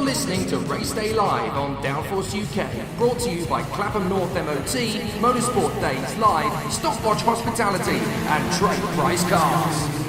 listening to Race Day Live on Downforce UK, brought to you by Clapham North MOT, Motorsport Days Live, Stopwatch Hospitality, and Trade Price Cars.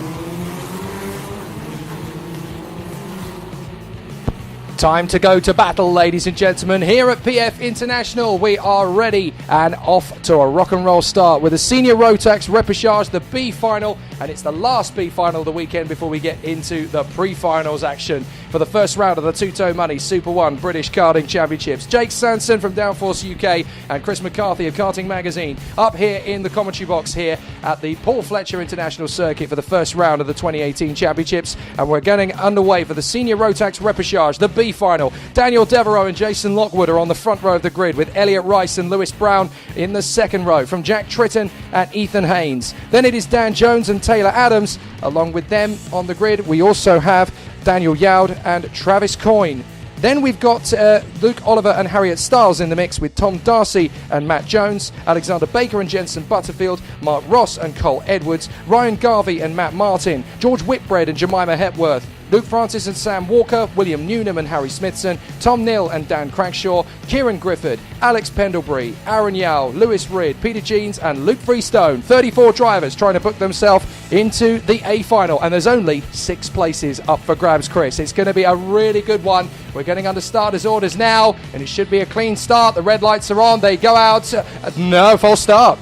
Time to go to battle, ladies and gentlemen. Here at PF International, we are ready and off to a rock and roll start with the Senior Rotax Repechage, the B final, and it's the last B final of the weekend before we get into the pre-finals action for the first round of the Two-Toe Money Super 1 British Karting Championships. Jake Sanson from Downforce UK and Chris McCarthy of Karting Magazine up here in the commentary box here at the Paul Fletcher International Circuit for the first round of the 2018 Championships, and we're getting underway for the Senior Rotax Repechage, the B final. Daniel Devereaux and Jason Lockwood are on the front row of the grid, with Elliot Rice and Lewis Brown in the second row from Jack Tritton and Ethan Haynes. Then it is Dan Jones and Taylor Adams. Along with them on the grid, we also have Daniel Youd and Travis Coyne. Then we've got Luke Oliver and Harriet Stiles in the mix, with Tom Darcy and Matt Jones, Alexander Baker and Jensen Butterfield, Mark Ross and Cole Edwards, Ryan Garvey and Matt Martin, George Whitbread and Jemima Hepworth, Luke Francis and Sam Walker, William Newnham and Harry Smithson, Tom Neal and Dan Crackshaw, Kieran Griffith, Alex Pendlebury, Aaron Yao, Lewis Ridd, Peter Jeans and Luke Freestone. 34 drivers trying to book themselves into the A final, and there's only 6 places up for grabs, Chris. It's going to be a really good one. We're getting under starters orders now, and it should be a clean start. The red lights are on. They go out. No, false start.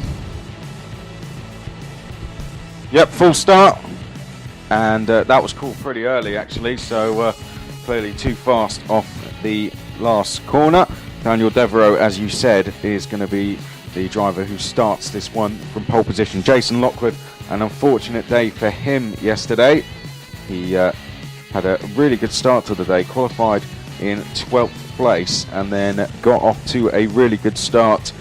Yep, full start. And that was called pretty early, actually, so clearly too fast off the last corner. Daniel Devereaux, as you said, is going to be the driver who starts this one from pole position. Jason Lockwood, an unfortunate day for him yesterday. He had a really good start to the day, qualified in 12th place, and then got off to a really good start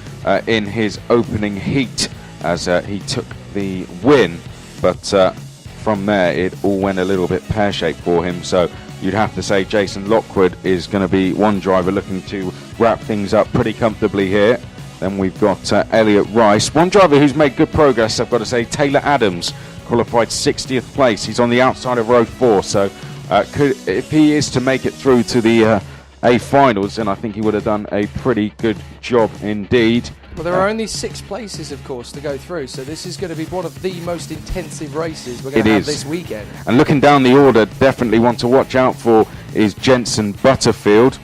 in his opening heat as he took the win. But from there, it all went a little bit pear-shaped for him, so you'd have to say Jason Lockwood is going to be one driver looking to wrap things up pretty comfortably here. Then we've got Elliot Rice. One driver who's made good progress, I've got to say, Taylor Adams, qualified 60th place. He's on the outside of row 4, so if he is to make it through to the A finals, then I think he would have done a pretty good job indeed. Well, there are only 6 places, of course, to go through, so this is going to be one of the most intensive races we're going to have this weekend. And looking down the order, definitely one to watch out for is Jensen Butterfield.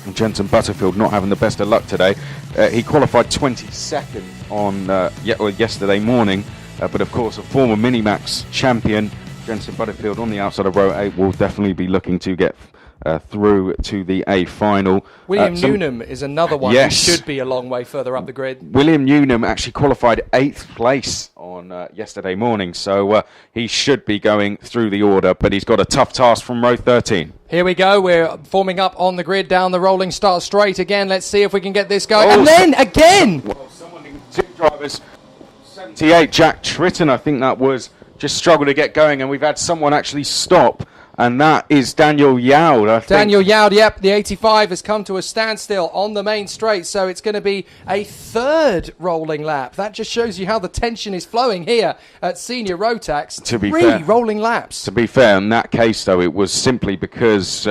And Jensen Butterfield not having the best of luck today. He qualified 22nd on yesterday morning, but of course a former Minimax champion, Jensen Butterfield, on the outside of row 8 will definitely be looking to get through to the A final. William Newnham is another one who should be a long way further up the grid. William Newnham actually qualified 8th place on yesterday morning, so he should be going through the order, but he's got a tough task from row 13. Here we go, we're forming up on the grid down the rolling start straight again. Let's see if we can get this going. And then again! Well, someone, 2 drivers, 78, Jack Tritton, I think that was, just struggled to get going, and we've had someone actually stop. And that is Daniel Youd, I think. Daniel Youd, yep. The 85 has come to a standstill on the main straight, so it's going to be a 3rd rolling lap. That just shows you how the tension is flowing here at Senior Rotax. To be 3 fair, rolling laps. To be fair, in that case, though, it was simply because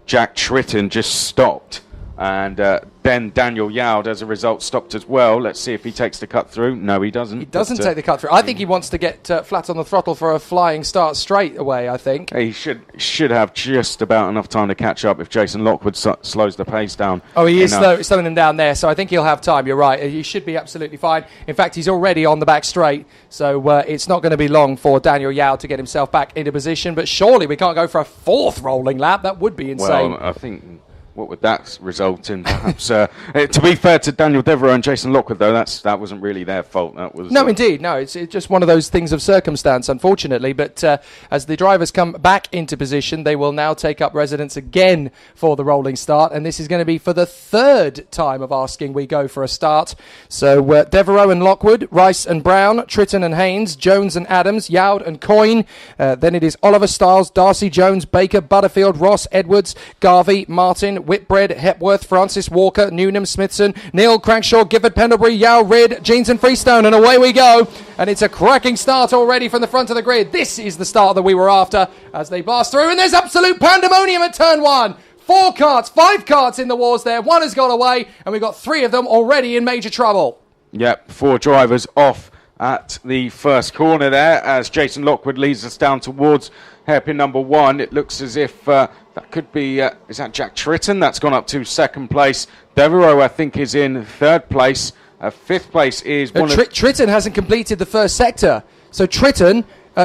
Jack Tritton just stopped. And then Daniel Youd, as a result, stopped as well. Let's see if he takes the cut through. No, he doesn't. He doesn't take the cut through. I think he wants to get flat on the throttle for a flying start straight away, I think. He should have just about enough time to catch up if Jason Lockwood slows the pace down. Oh, he is slowing them down there, so I think he'll have time. You're right. He should be absolutely fine. In fact, he's already on the back straight, so it's not going to be long for Daniel Youd to get himself back into position. But surely we can't go for a 4th rolling lap. That would be insane. Well, I think... what would that result in? Perhaps to be fair to Daniel Devereaux and Jason Lockwood, though, that wasn't really their fault. That was indeed, no. It's just one of those things of circumstance, unfortunately. But as the drivers come back into position, they will now take up residence again for the rolling start, and this is going to be for the 3rd time of asking we go for a start. So Devereaux and Lockwood, Rice and Brown, Tritton and Haynes, Jones and Adams, Youd and Coyne. Then it is Oliver Stiles, Darcy, Jones, Baker, Butterfield, Ross, Edwards, Garvey, Martin, Whitbread, Hepworth, Francis Walker, Newnham, Smithson, Neil, Crackshaw, Gifford, Pendlebury, Yao, Ridd, Jeans and Freestone, and away we go. And it's a cracking start already from the front of the grid. This is the start that we were after as they blast through, and there's absolute pandemonium at turn 1. 5 karts in the wars there. One has gone away, and we've got 3 of them already in major trouble. Yep, 4 drivers off at the first corner there as Jason Lockwood leads us down towards hairpin number 1. It looks as if that could be, is that Jack Tritton? That's gone up to second place. Devereaux, I think, is in third place. 5th place is Tritton hasn't completed the first sector. So Tritton,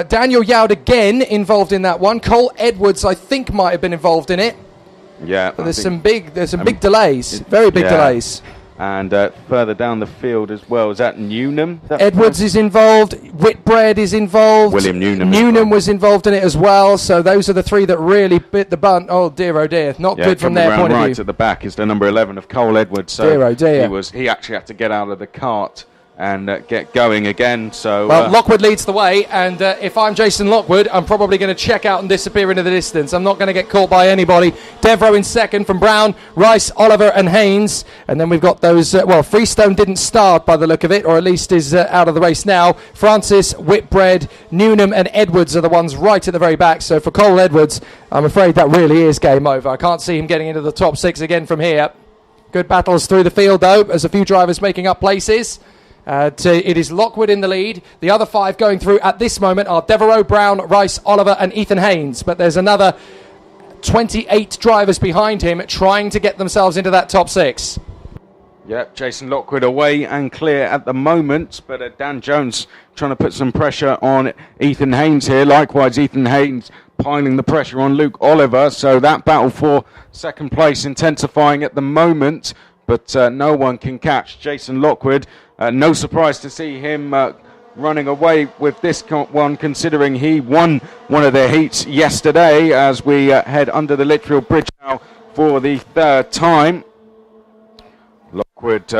Daniel Youd again involved in that one. Cole Edwards, I think, might have been involved in it. Yeah. But there's some big delays, very big delays. And further down the field as well, is that Newnham? Edwards is involved. Whitbread is involved. William Newnham. Newnham was involved in it as well. So those are the 3 that really bit the bunt. Oh dear, not good from their point of view. Right at the back is the number 11 of Cole Edwards. So dear, oh dear. He actually had to get out of the cart and get going again. So well, Lockwood leads the way, and if I'm Jason Lockwood, I'm probably going to check out and disappear into the distance. I'm not going to get caught by anybody. Devereaux in second from Brown, Rice, Oliver and Haynes, and then we've got those Freestone didn't start by the look of it, or at least is out of the race now. Francis, Whitbread, Newnham and Edwards are the ones right at the very back. So for Cole Edwards, I'm afraid that really is game over. I can't see him getting into the top 6 again from here. Good battles through the field though, as a few drivers making up places. It is Lockwood in the lead. The other 5 going through at this moment are Devereaux, Brown, Rice, Oliver and Ethan Haynes. But there's another 28 drivers behind him trying to get themselves into that top 6. Yep, Jason Lockwood away and clear at the moment. But Dan Jones trying to put some pressure on Ethan Haynes here. Likewise, Ethan Haynes piling the pressure on Luke Oliver. So that battle for second place intensifying at the moment. But no one can catch Jason Lockwood. No surprise to see him running away with this one, considering he won one of their heats yesterday as we head under the Litchfield Bridge now for the 3rd time. Lockwood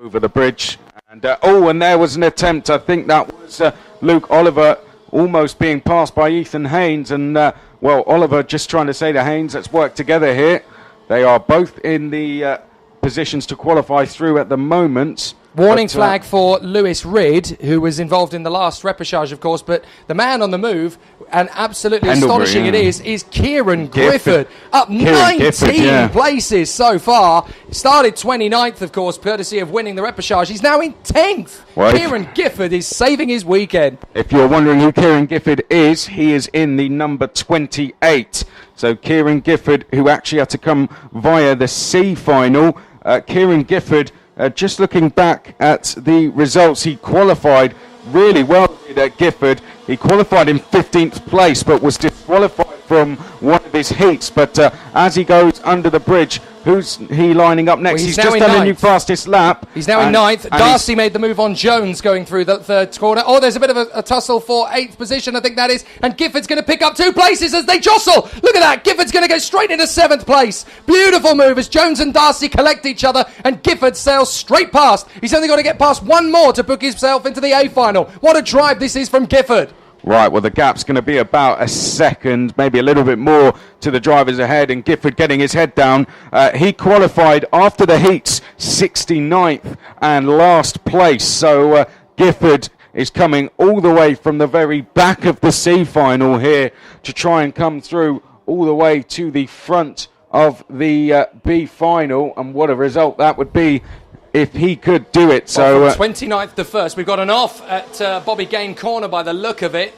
over the bridge. And there was an attempt. I think that was Luke Oliver almost being passed by Ethan Haynes. And, Oliver just trying to say to Haynes, let's work together here. They are both in the positions to qualify through at the moment. Warning flag for Lewis Ridd, who was involved in the last repechage, of course, but the man on the move, and absolutely astonishing it is Kieran Gifford. Up 19 places so far. Started 29th, of course, courtesy of winning the repechage. He's now in 10th. Well, Kieran Gifford is saving his weekend. If you're wondering who Kieran Gifford is, he is in the number 28. So Kieran Gifford, who actually had to come via the C final. Kieran Gifford, just looking back at the results, he qualified really well at Gifford. He qualified in 15th place, but was disqualified from one of his heats. But as he goes under the bridge, who's he lining up next? Well, he's just done a new fastest lap. He's now in 9th. Darcy made the move on Jones going through the 3rd corner. Oh, there's a bit of a tussle for 8th position, I think that is. And Gifford's going to pick up 2 places as they jostle. Look at that. Gifford's going to go straight into 7th place. Beautiful move as Jones and Darcy collect each other and Gifford sails straight past. He's only got to get past one more to book himself into the A final. What a drive this is from Gifford. Right, well, the gap's going to be about a second, maybe a little bit more to the drivers ahead, and Gifford getting his head down. He qualified after the heats 69th and last place. So Gifford is coming all the way from the very back of the C final here to try and come through all the way to the front of the B final. And what a result that would be if he could do it. So from 29th to 1st, we've got an off at Bobby Gain Corner by the look of it.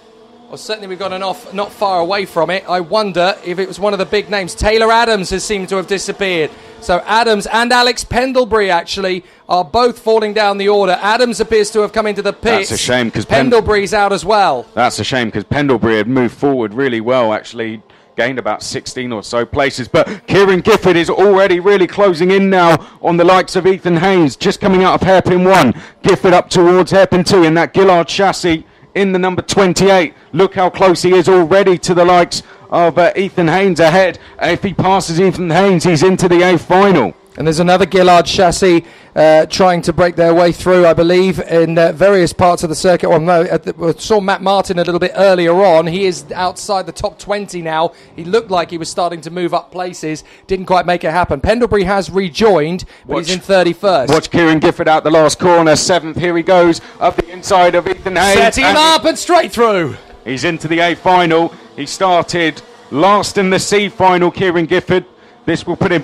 Or certainly we've got an off not far away from it. I wonder if it was one of the big names. Taylor Adams has seemed to have disappeared. So Adams and Alex Pendlebury actually are both falling down the order. Adams appears to have come into the pits. That's a shame because Pendlebury's out as well. That's a shame because Pendlebury had moved forward really well, actually. Gained about 16 or so places, but Kieran Gifford is already really closing in now on the likes of Ethan Haynes, just coming out of hairpin 1. Gifford up towards hairpin 2 in that Gillard chassis in the number 28. Look how close he is already to the likes of Ethan Haynes ahead. If he passes Ethan Haynes, he's into the A final. And there's another Gillard chassis trying to break their way through, I believe, in various parts of the circuit. Well, no, we saw Matt Martin a little bit earlier on. He is outside the top 20 now. He looked like he was starting to move up places. Didn't quite make it happen. Pendlebury has rejoined, but he's in 31st. Watch Kieran Gifford out the last corner. 7th, here he goes, up the inside of Ethan Haynes. Setting him up and straight through. He's into the A final. He started last in the C final, Kieran Gifford. This will put him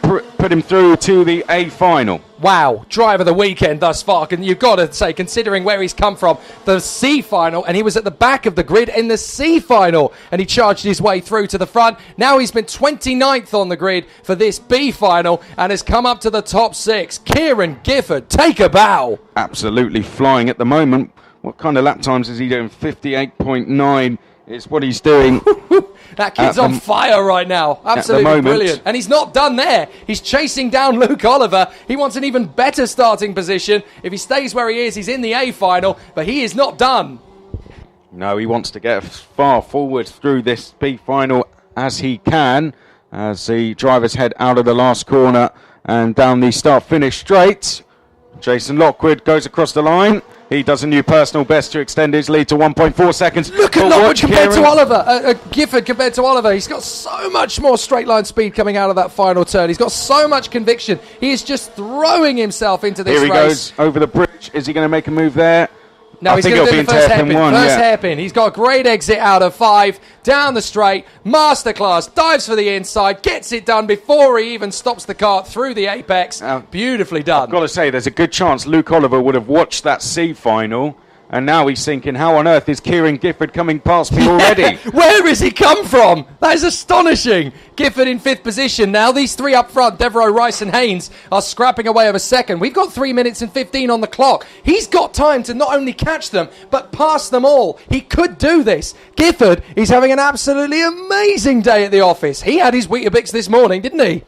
through to the A final. Wow, drive of the weekend thus far. And you've got to say, considering where he's come from, the C final, and he was at the back of the grid in the C final, and he charged his way through to the front. Now he's been 29th on the grid for this B final and has come up to the top 6. Kieran Gifford, take a bow. Absolutely flying at the moment. What kind of lap times is he doing? 58.9 is what he's doing. That kid's on fire right now. Absolutely brilliant. And he's not done there. He's chasing down Luke Oliver. He wants an even better starting position. If he stays where he is, he's in the A final, but he is not done. No, he wants to get as far forward through this B final as he can, as the drivers head out of the last corner and down the start-finish straight. Jason Lockwood goes across the line. He does a new personal best to extend his lead to 1.4 seconds. Look at Lockwood compared to Oliver. Gifford compared to Oliver. He's got so much more straight line speed coming out of that final turn. He's got so much conviction. He is just throwing himself into this race. Here he goes over the bridge. Is he going to make a move there? No, he's going to do the first hairpin. First hairpin. He's got a great exit out of 5. Down the straight. Masterclass. Dives for the inside. Gets it done before he even stops the kart through the apex. Beautifully done. I've got to say, there's a good chance Luke Oliver would have watched that C final. And now he's thinking, how on earth is Kieran Gifford coming past me already? Where has he come from? That is astonishing. Gifford in 5th position now. These 3 up front, Devereaux, Rice and Haynes, are scrapping away over 2nd. We've got 3 minutes and 15 on the clock. He's got time to not only catch them, but pass them all. He could do this. Gifford is having an absolutely amazing day at the office. He had his Weetabix this morning, didn't he?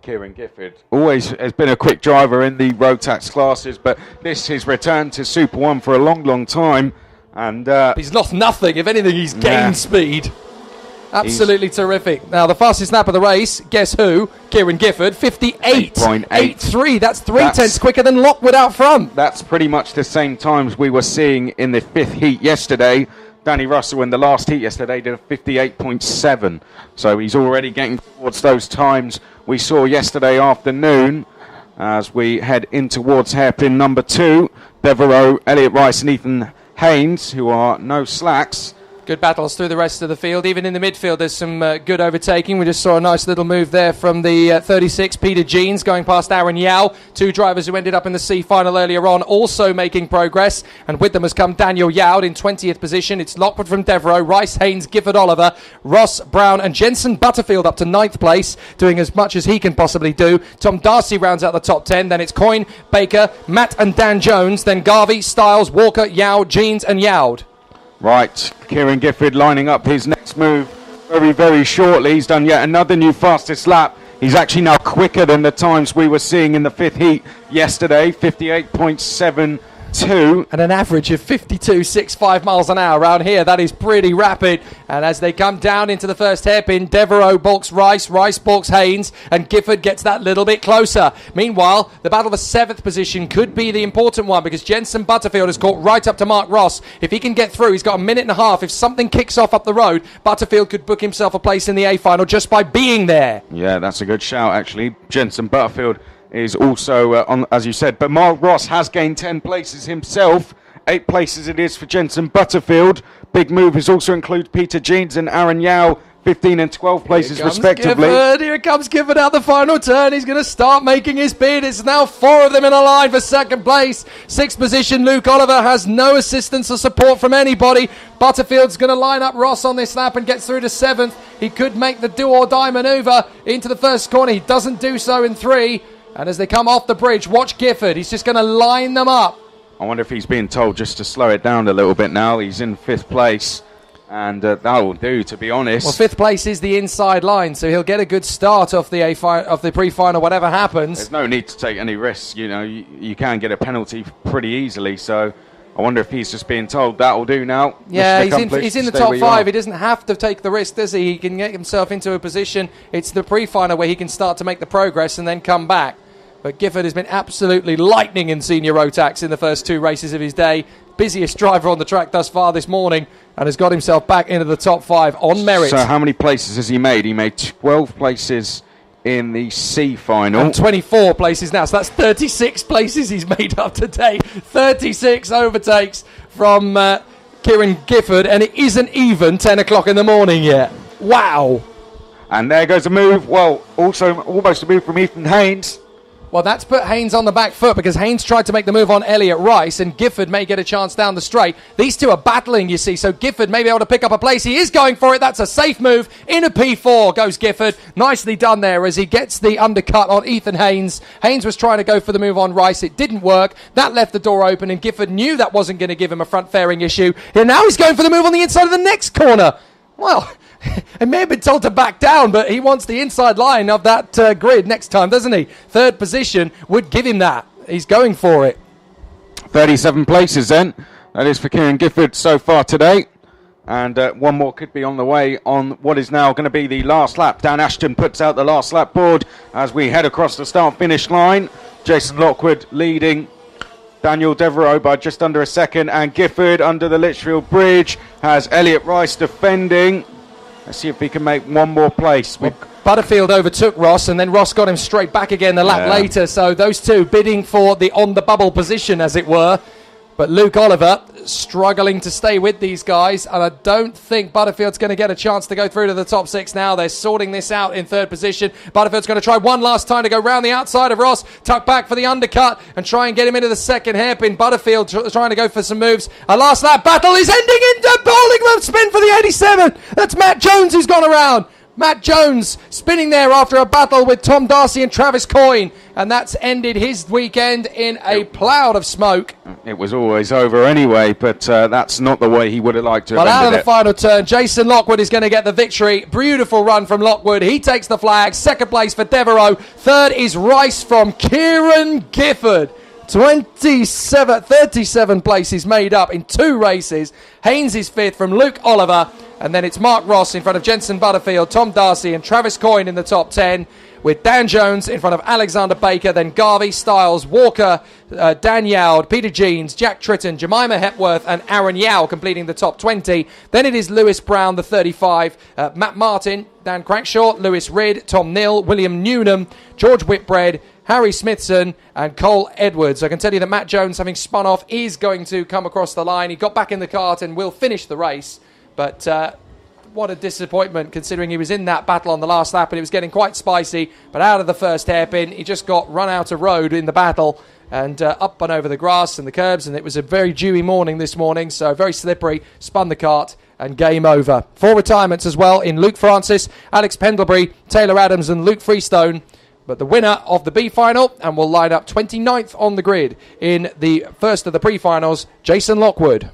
Kieran Gifford always has been a quick driver in the road tax classes, but this is his return to Super 1 for a long time. And he's lost nothing. If anything, he's gained speed. Absolutely terrific. Now, the fastest lap of the race, guess who? Kieran Gifford, 58.83. That's 0.3 quicker than Lockwood out front. That's pretty much the same times we were seeing in the 5th heat yesterday. Danny Russell in the last heat yesterday did a 58.7. So he's already getting towards those times we saw yesterday afternoon. As we head in towards hairpin number 2, Devereaux, Elliot Rice and Ethan Haynes, who are no slacks. Good battles through the rest of the field. Even in the midfield, there's some good overtaking. We just saw a nice little move there from the 36, Peter Jeans, going past Aaron Yao. 2 drivers who ended up in the C final earlier on, also making progress. And with them has come Daniel Yao in 20th position. It's Lockwood from Devereaux, Rice, Haynes, Gifford, Oliver, Ross, Brown and Jensen Butterfield up to 9th place, doing as much as he can possibly do. Tom Darcy rounds out the top 10. Then it's Coyne, Baker, Matt and Dan Jones. Then Garvey, Stiles, Walker, Yao, Jeans and Yaud. Right, Kieran Gifford lining up his next move very shortly. He's done yet another new fastest lap. He's actually now quicker than the times we were seeing in the 5th heat yesterday, 58.72. And an average of 52.65 miles an hour around here. That is pretty rapid. And as they come down into the first hairpin, Devereaux balks Rice, Rice balks Haynes, and Gifford gets that little bit closer. Meanwhile, the battle for 7th position could be the important one, because Jensen Butterfield has caught right up to Mark Ross. If he can get through, he's got a minute and a half. If something kicks off up the road, Butterfield could book himself a place in the A final just by being there. Yeah, that's a good shout, actually. Jensen Butterfield is also on, as you said, but Mark Ross has gained 10 places himself. 8 places it is for Jensen Butterfield. Big movers also include Peter Jeans and Aaron Yao, 15 and 12 places respectively. Here comes Gifford out the final turn. He's going to start making his bid. It's now 4 of them in a line for 2nd place. 6th position, Luke Oliver has no assistance or support from anybody. Butterfield's going to line up Ross on this lap and gets through to 7th. He could make the do or die manoeuvre into the first corner. He doesn't do so in 3. And as they come off the bridge, watch Gifford. He's just going to line them up. I wonder if he's being told just to slow it down a little bit now. He's in 5th place, and that will do, to be honest. Well, 5th place is the inside line, so he'll get a good start off the pre-final, whatever happens. There's no need to take any risks. You know, you can get a penalty pretty easily, so I wonder if he's just being told that will do now. Yeah, he's in the top 5. He doesn't have to take the risk, does he? He can get himself into a position. It's the pre-final where he can start to make the progress and then come back. But Gifford has been absolutely lightning in senior Rotax in the first 2 races of his day. Busiest driver on the track thus far this morning, and has got himself back into the top 5 on merit. So how many places has he made? He made 12 places in the C final. And 24 places now, so that's 36 places he's made up today. 36 overtakes from Kieran Gifford, and it isn't even 10 o'clock in the morning yet. Wow. And there goes a move. Well, also almost a move from Ethan Haynes. Well, that's put Haynes on the back foot because Haynes tried to make the move on Elliot Rice, and Gifford may get a chance down the straight. These two are battling, you see, so Gifford may be able to pick up a place. He is going for it. That's a safe move. In a P4 goes Gifford. Nicely done there as he gets the undercut on Ethan Haynes. Haynes was trying to go for the move on Rice. It didn't work. That left the door open, and Gifford knew that wasn't going to give him a front fairing issue. And now he's going for the move on the inside of the next corner. Well, he may have been told to back down, but he wants the inside line of that grid next time, doesn't he? Third position would give him that. He's going for it. 37 places then. That is for Kieran Gifford so far today. And one more could be on the way on what is now going to be the last lap. Dan Ashton puts out the last lap board as we head across the start-finish line. Jason Lockwood leading Daniel Devereaux by just under a second, and Gifford under the Litchfield Bridge has Elliot Rice defending. Let's see if he can make one more place. Well, Butterfield overtook Ross, and then Ross got him straight back again the lap later, so those two bidding for the on-the-bubble position, as it were. But Luke Oliver struggling to stay with these guys, and I don't think Butterfield's going to get a chance to go through to the top six now. They're sorting this out in third position. Butterfield's going to try one last time to go round the outside of Ross, tuck back for the undercut, and try and get him into the second hairpin. Butterfield trying to go for some moves. A last lap battle is ending in a bowling glove spin for the 87. That's Matt Jones who's gone around. Matt Jones spinning there after a battle with Tom Darcy and Travis Coyne, and that's ended his weekend in a cloud of smoke. It was always over anyway, but that's not the way he would have liked to have Well, out of ended the final turn, Jason Lockwood is going to get the victory. Beautiful run from Lockwood. He takes the flag. Second place for Devereaux. Third is Rice from Kieran Gifford. 37 places made up in two races. Haynes is fifth from Luke Oliver. And then it's Mark Ross in front of Jensen Butterfield, Tom Darcy and Travis Coyne in the top 10, with Dan Jones in front of Alexander Baker, then Garvey, Stiles, Walker, Dan Yowd, Peter Jeans, Jack Tritton, Jemima Hepworth and Aaron Yao completing the top 20. Then it is Lewis Brown, the 35, Matt Martin, Dan Crackshaw, Lewis Ridd, Tom Nill, William Newnham, George Whitbread, Harry Smithson and Cole Edwards. I can tell you that Matt Jones, having spun off, is going to come across the line. He got back in the kart and will finish the race. But what a disappointment, considering he was in that battle on the last lap and it was getting quite spicy. But out of the first hairpin, he just got run out of road in the battle and up and over the grass and the curbs. And it was a very dewy morning this morning, so very slippery. Spun the kart and game over. 4 retirements as well in Luke Francis, Alex Pendlebury, Taylor Adams and Luke Freestone. But the winner of the B final and will line up 29th on the grid in the first of the pre-finals, Jason Lockwood.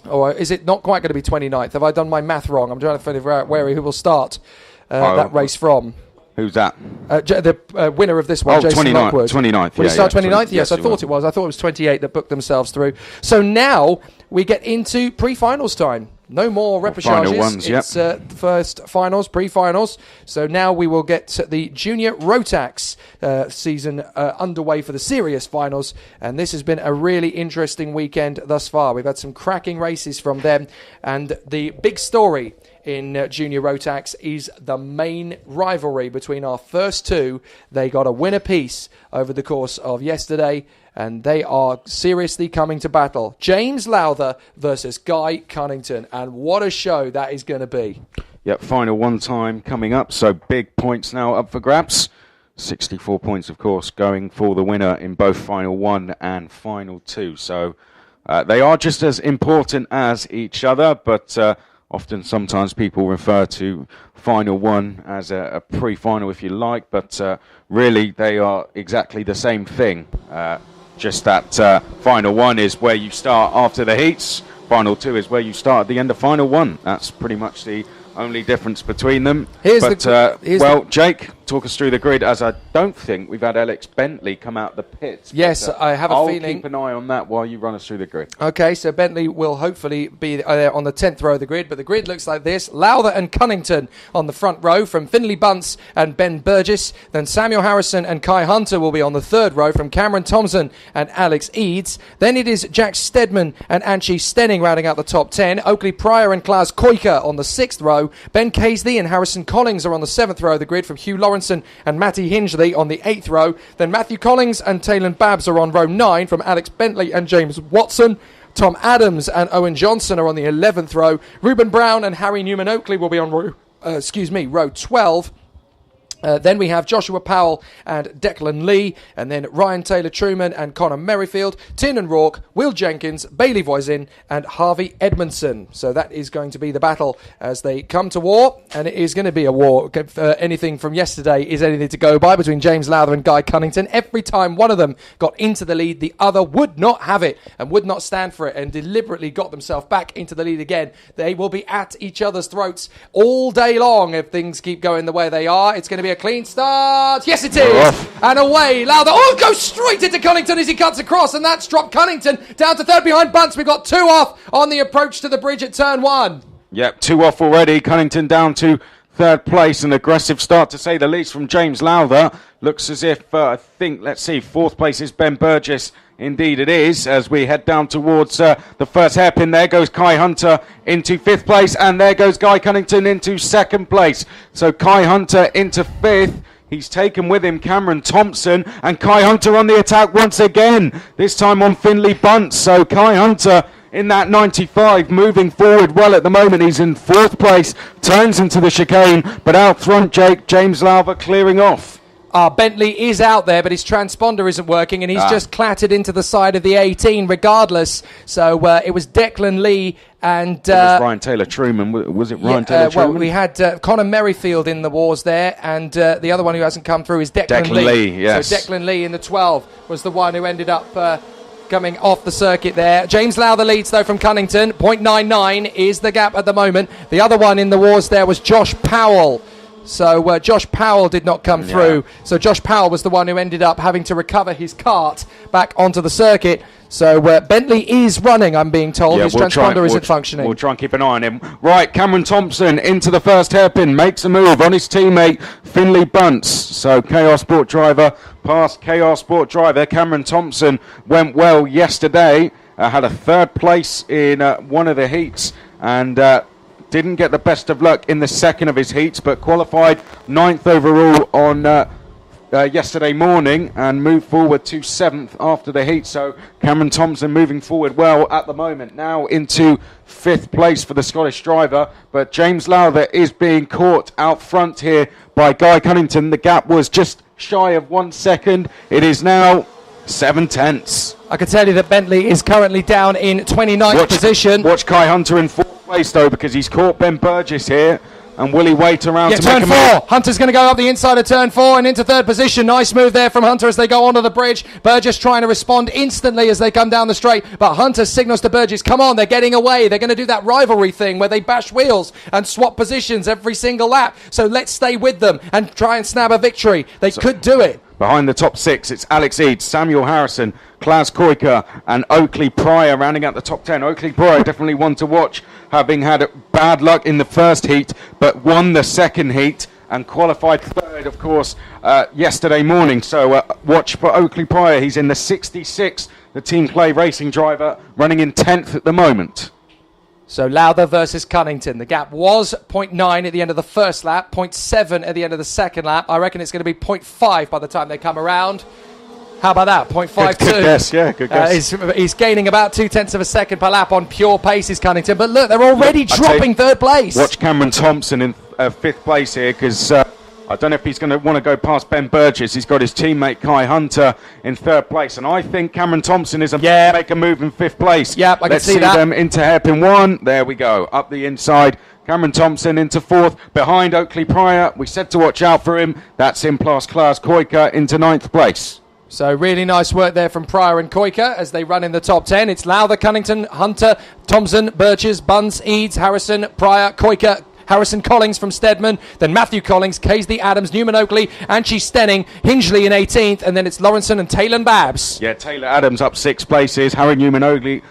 Or is it not quite going to be 29th? Have I done my math wrong? I'm trying to figure out who will start that race from. Who's that? The winner of this one, Jason 29th, Lockwood. 29th. Will he start 29th? Yes, I thought will. it was. I thought it was 28 that booked themselves through. So now we get into pre-finals time. No more repêchages. Final ones, it's the first finals, pre-finals. So now we will get the Junior Rotax season underway for the serious finals. And this has been a really interesting weekend thus far. We've had some cracking races from them. And the big story in Junior Rotax is the main rivalry between our first two. They got a win apiece over the course of yesterday, and they are seriously coming to battle. James Lowther versus Guy Cunnington, and what a show that is going to be. Yep, final one time coming up, so big points now up for grabs. 64 points, of course, going for the winner in both final one and final two. So they are just as important as each other, but often, sometimes people refer to final one as a pre-final, if you like, but really they are exactly the same thing. Just that final one is where you start after the heats. Final two is where you start at the end of final one. That's pretty much the only difference between them. Jake, talk us through the grid, as I don't think we've had Alex Bentley come out the pits. Yes, I have a feeling. I'll keep an eye on that while you run us through the grid. Okay, so Bentley will hopefully be there on the 10th row of the grid, but the grid looks like this. Lowther and Cunnington on the front row from Finley Bunce and Ben Burgess. Then Samuel Harrison and Kai Hunter will be on the third row from Cameron Thompson and Alex Eads. Then it is Jack Stedman and Anchi Stenning rounding out the top 10. Oakley Pryor and Klaus Koika on the 6th row. Ben Casey and Harrison Collins are on the 7th row of the grid from Hugh Lawrenson and Matty Hingley on the 8th row. Then Matthew Collins and Taylor Babs are on row 9 from Alex Bentley and James Watson. Tom Adams and Owen Johnson are on the 11th row. Reuben Brown and Harry Newman Oakley will be on row row 12. Then we have Joshua Powell and Declan Lee, and then Ryan Taylor-Truman and Connor Merrifield, Tiernan Rourke, Will Jenkins, Bailey Voisin and Harvey Edmondson. So that is going to be the battle as they come to war, and it is going to be a war. Anything from yesterday is anything to go by between James Lowther and Guy Cunnington. Every time one of them got into the lead, the other would not have it and would not stand for it and deliberately got themselves back into the lead again. They will be at each other's throats all day long if things keep going the way they are. It's going to be a clean start. Yes, it is. And away, Lowther. Oh, goes straight into Cunnington as he cuts across, and that's dropped Cunnington down to third behind Bunce. We've got 2 off on the approach to the bridge at turn 1. Yep, 2 off already. Cunnington down to third place. An aggressive start, to say the least, from James Lowther. Looks as if, let's see, fourth place is Ben Burgess. Indeed it is, as we head down towards the first hairpin. There goes Kai Hunter into fifth place, and there goes Guy Cunnington into second place. So Kai Hunter into fifth. He's taken with him Cameron Thompson, and Kai Hunter on the attack once again, this time on Finley Bunce. So Kai Hunter in that 95, moving forward well at the moment. He's in fourth place, turns into the chicane, but out front, James Lowther clearing off. Bentley is out there, but his transponder isn't working, and he's just clattered into the side of the 18 regardless. So it was Declan Lee and... it was Ryan Taylor-Truman. Was it Ryan Taylor-Truman? Well, we had Connor Merrifield in the wars there, and the other one who hasn't come through is Declan Lee. Yes. So Declan Lee in the 12 was the one who ended up... coming off the circuit there. James Lowther leads, though, from Cunnington. 0.99 is the gap at the moment. The other one in the wars there was Josh Powell. So Josh Powell did not come through. So Josh Powell was the one who ended up having to recover his cart back onto the circuit. So Bentley is running, I'm being told. His transponder isn't functioning. We'll try and keep an eye on him. Right, Cameron Thompson into the first hairpin, makes a move on his teammate Finley Bunce. So KR Sport Driver past KR Sport Driver. Cameron Thompson went well yesterday. Had a third place in one of the heats, and didn't get the best of luck in the second of his heats, but qualified 9th overall on yesterday morning and moved forward to 7th after the heat. So Cameron Thompson moving forward well at the moment, now into 5th place for the Scottish driver, but James Lowther is being caught out front here by Guy Cunnington. The gap was just shy of 1 second. It is now 7/10. I can tell you that Bentley is currently down in 29th position. Watch Kai Hunter in 4th place, though, because he's caught Ben Burgess here. And will he wait around to turn make four. move? Hunter's going to go up the inside of turn 4 and into third position. Nice move there from Hunter as they go onto the bridge. Burgess trying to respond instantly as they come down the straight. But Hunter signals to Burgess, come on, they're getting away. They're going to do that rivalry thing where they bash wheels and swap positions every single lap. So let's stay with them and try and snab a victory. They could do it. Behind the top 6, it's Alex Eads, Samuel Harrison, Klaus Koika and Oakley Pryor rounding out the top 10. Oakley Pryor definitely one to watch, having had bad luck in the first heat, but won the second heat and qualified third, of course, yesterday morning. So watch for Oakley Pryor. He's in the 66th, the Team Clay Racing driver, running in 10th at the moment. So Lowther versus Cunnington. The gap was 0.9 at the end of the first lap, 0.7 at the end of the second lap. I reckon it's going to be 0.5 by the time they come around. How about that? 0.52. Good guess, yeah, good guess. He's gaining about 0.2 of a second per lap on pure pace, is Cunnington. But look, they're already dropping third place. Watch Cameron Thompson in 5th place here, because I don't know if he's going to want to go past Ben Burgess. He's got his teammate Kai Hunter in 3rd place, and I think Cameron Thompson is make a move in 5th place. Yep, I can see that. Let's see them into hairpin 1. There we go, up the inside. Cameron Thompson into 4th, behind Oakley Pryor. We said to watch out for him. That's him plus Klaus Koika into 9th place. So really nice work there from Pryor and Koika as they run in the top 10. It's Lowther, Cunnington, Hunter, Thompson, Burgess, Bunce, Eads, Harrison, Pryor, Koika, Harrison Collins from Stedman, then Matthew Collins, Casey Adams, Newman Oakley, Anchi Stenning, Hingley in 18th, and then it's Lawrenson and Taylor Babs. Yeah, Taylor Adams up 6 places, Harry Newman Oakley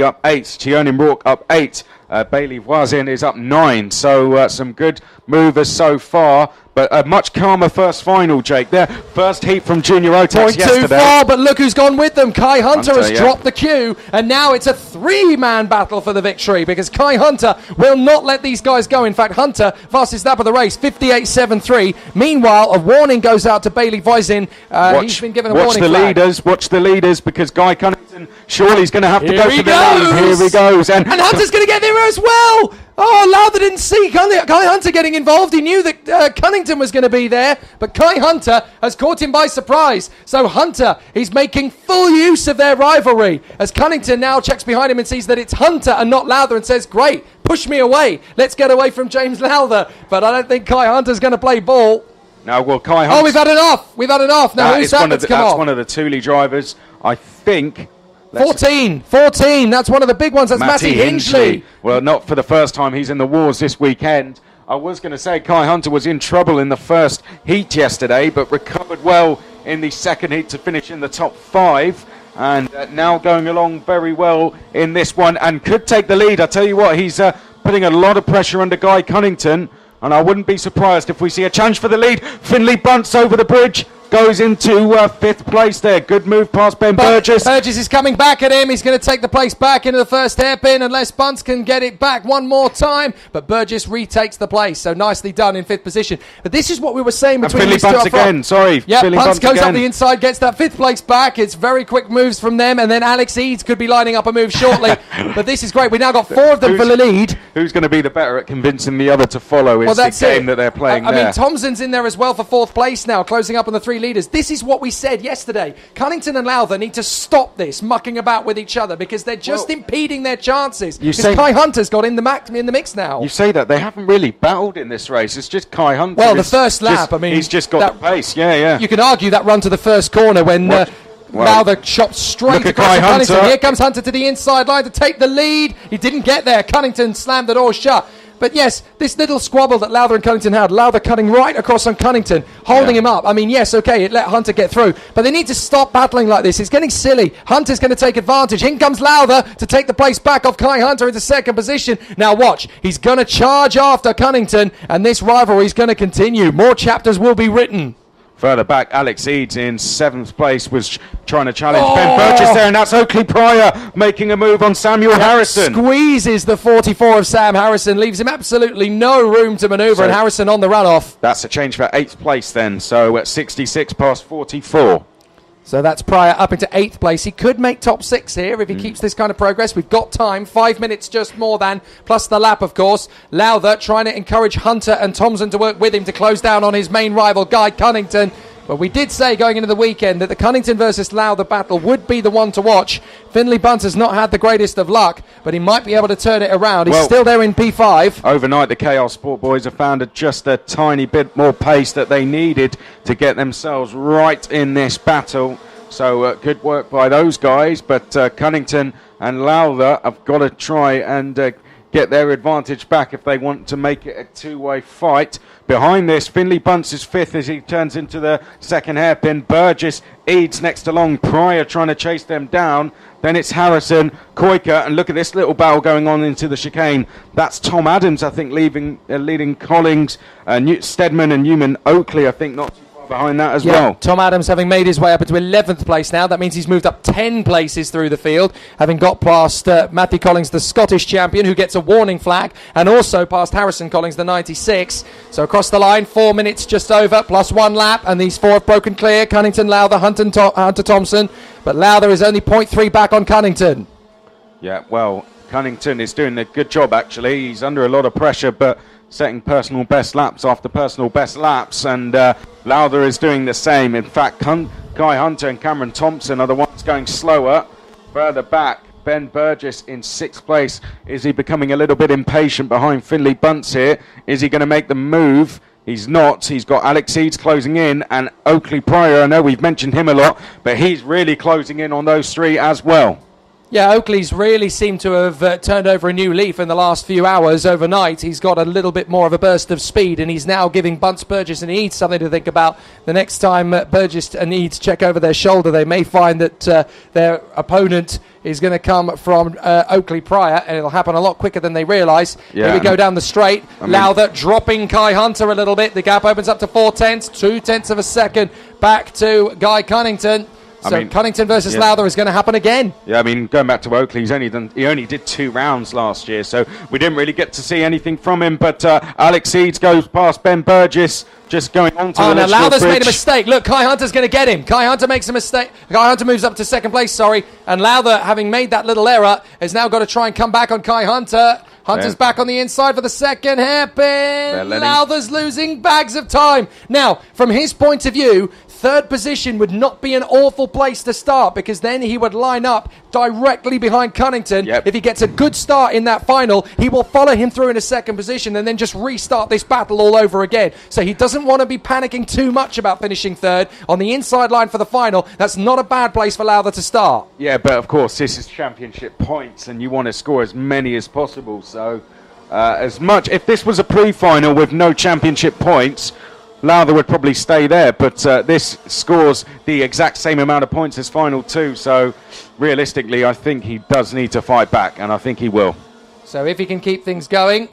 up 8, Tiernan Rourke up 8, Bailey Voisin is up 9, so some good movers so far. But a much calmer first final, Jake. Their first heat from Junior Rotax yesterday. 0.24, but look who's gone with them. Kai Hunter has dropped the queue, and now it's a 3-man battle for the victory because Kai Hunter will not let these guys go. In fact, Hunter, fastest lap of the race, 58.73. Meanwhile, a warning goes out to Bailey Voisin. He's been given a warning flag. Watch the leaders, because Guy Cunnington Cunnington. Surely he's going to have to go Here for he the lead. Here he goes. And Hunter's going to get there as well. Oh, Lowther didn't see Kai Hunter getting involved. He knew that Cunnington was going to be there, but Kai Hunter has caught him by surprise. So Hunter is making full use of their rivalry as Cunnington now checks behind him and sees that it's Hunter and not Lowther and says, great, push me away. Let's get away from James Lowther. But I don't think Kai Hunter's going to play ball. No, well, Kai Hunter. Oh, we've had enough. We've had enough. Now, who's that that's come off? That's one of the Thule drivers, I think. 14. That's one of the big ones. That's Matty Hingley. Well, not for the first time. He's in the wars this weekend. I was going to say Kai Hunter was in trouble in the first heat yesterday, but recovered well in the second heat to finish in the top 5. And now going along very well in this one and could take the lead. I tell you what, he's putting a lot of pressure under Guy Cunnington. And I wouldn't be surprised if we see a challenge for the lead. Finley Bunce over the bridge. Goes into 5th place there. Good move past Ben Burgess. Burgess is coming back at him. He's going to take the place back into the first hairpin unless Bunce can get it back one more time. But Burgess retakes the place. So nicely done in 5th position. But this is what we were saying between Finley these two Bunce up front. again. Sorry. Yeah, Finley Bunce goes again. up the inside, gets that 5th place back. It's very quick moves from them. And then Alex Eads could be lining up a move shortly. But this is great. We now got 4 of them for the lead. Who's going to be the better at convincing the other to follow is the game that they're playing there. I mean, Thompson's in there as well for 4th place now, closing up on the 3 leaders. This is what we said yesterday. Cunnington and Lowther need to stop this mucking about with each other because they're just impeding their chances. Because Kai Hunter's got in the mix now. You say that. They haven't really battled in this race. It's just Kai Hunter. Well, the first lap, he's just got the pace. Yeah. You can argue that run to the first corner when Lowther chopped straight across Cunnington. Here comes Hunter to the inside line to take the lead. He didn't get there. Cunnington slammed the door shut. But yes, this little squabble that Lowther and Cunnington had, Lowther cutting right across on Cunnington, holding him up. I mean, yes, okay, it let Hunter get through. But they need to stop battling like this. It's getting silly. Hunter's going to take advantage. In comes Lowther to take the place back off Kai Hunter into 2nd position. Now watch. He's going to charge after Cunnington, and this rivalry is going to continue. More chapters will be written. Further back, Alex Eads in 7th place was trying to challenge Ben Burgess there, and that's Oakley Pryor making a move on Samuel Harrison. Squeezes the 44 of Sam Harrison, leaves him absolutely no room to manoeuvre, and Harrison on the runoff. That's a change for 8th place then, so at 66 past 44. So that's Pryor up into 8th place. He could make top 6 here if he keeps this kind of progress. We've got time, 5 minutes just more than, plus the lap, of course. Lowther trying to encourage Hunter and Thompson to work with him to close down on his main rival, Guy Cunnington. But we did say going into the weekend that the Cunnington versus Lowther battle would be the one to watch. Finley Bunce has not had the greatest of luck, but he might be able to turn it around. He's still there in P5. Overnight, the KL Sport Boys have found just a tiny bit more pace that they needed to get themselves right in this battle. So good work by those guys, but Cunnington and Lowther have got to try and get their advantage back if they want to make it a two-way fight. Behind this, Finley Bunce is 5th as he turns into the 2nd hairpin. Burgess, Eads next along, Pryor trying to chase them down. Then it's Harrison, Koika, and look at this little battle going on into the chicane. That's Tom Adams, I think, leading Collings, Stedman and Newman Oakley, I think, not behind that as well. Tom Adams having made his way up into 11th place now. That means he's moved up 10 places through the field, having got past Matthew Collings, the Scottish champion, who gets a warning flag, and also past Harrison Collings, the 96. So across the line, 4 minutes just over, plus 1 lap, and these 4 have broken clear. Cunnington, Lowther, Hunter Thompson, but Lowther is only 0.3 back on Cunnington. Yeah, well, Cunnington is doing a good job, actually. He's under a lot of pressure, but setting personal best laps after personal best laps, and Lowther is doing the same. In fact, Guy Hunter and Cameron Thompson are the ones going slower. Further back, Ben Burgess in 6th place. Is he becoming a little bit impatient behind Finley Bunce here? Is he going to make the move? He's not. He's got Alex Eads closing in, and Oakley Pryor, I know we've mentioned him a lot, but he's really closing in on those 3 as well. Yeah, Oakley's really seemed to have turned over a new leaf in the last few hours. Overnight, he's got a little bit more of a burst of speed, and he's now giving Bunce, Burgess and Eads something to think about. The next time Burgess and Eads check over their shoulder, they may find that their opponent is going to come from Oakley Pryor, and it'll happen a lot quicker than they realise. Here we go down the straight. Lowther dropping Kai Hunter a little bit. The gap opens up to 4/10, 2/10 of a second back to Guy Cunnington. So Cunnington versus Lowther is going to happen again. Yeah, I mean, going back to Oakley, he only did 2 rounds last year, so we didn't really get to see anything from him. But Alex Eads goes past Ben Burgess, just going on to the now Lowther's made a mistake. Look, Kai Hunter's going to get him. Kai Hunter makes a mistake. Kai Hunter moves up to second place, and Lowther, having made that little error, has now got to try and come back on Kai Hunter. Hunter's back on the inside for the second hairpin. Lowther's losing bags of time. Now, from his point of view, third position would not be an awful place to start, because then he would line up directly behind Cunnington. If he gets a good start in that final, he will follow him through in a second position and then just restart this battle all over again. So he doesn't want to be panicking too much about finishing third on the inside line for the final. That's not a bad place for Lowther to start. Yeah, but of course this is championship points and you want to score as many as possible. So if this was a pre-final with no championship points, Lowther would probably stay there, but this scores the exact same amount of points as final 2, so realistically I think he does need to fight back, and I think he will. So if he can keep things going,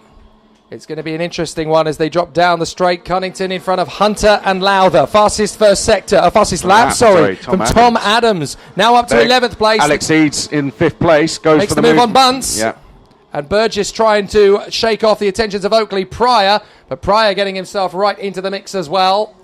it's going to be an interesting one as they drop down the straight. Cunnington in front of Hunter and Lowther. Fastest lap, from Tom Adams. Now up to 11th place. Alex Eads in 5th place, makes for the move on Bunce. Yeah. And Burgess trying to shake off the attentions of Oakley. Pryor, but Pryor getting himself right into the mix as well.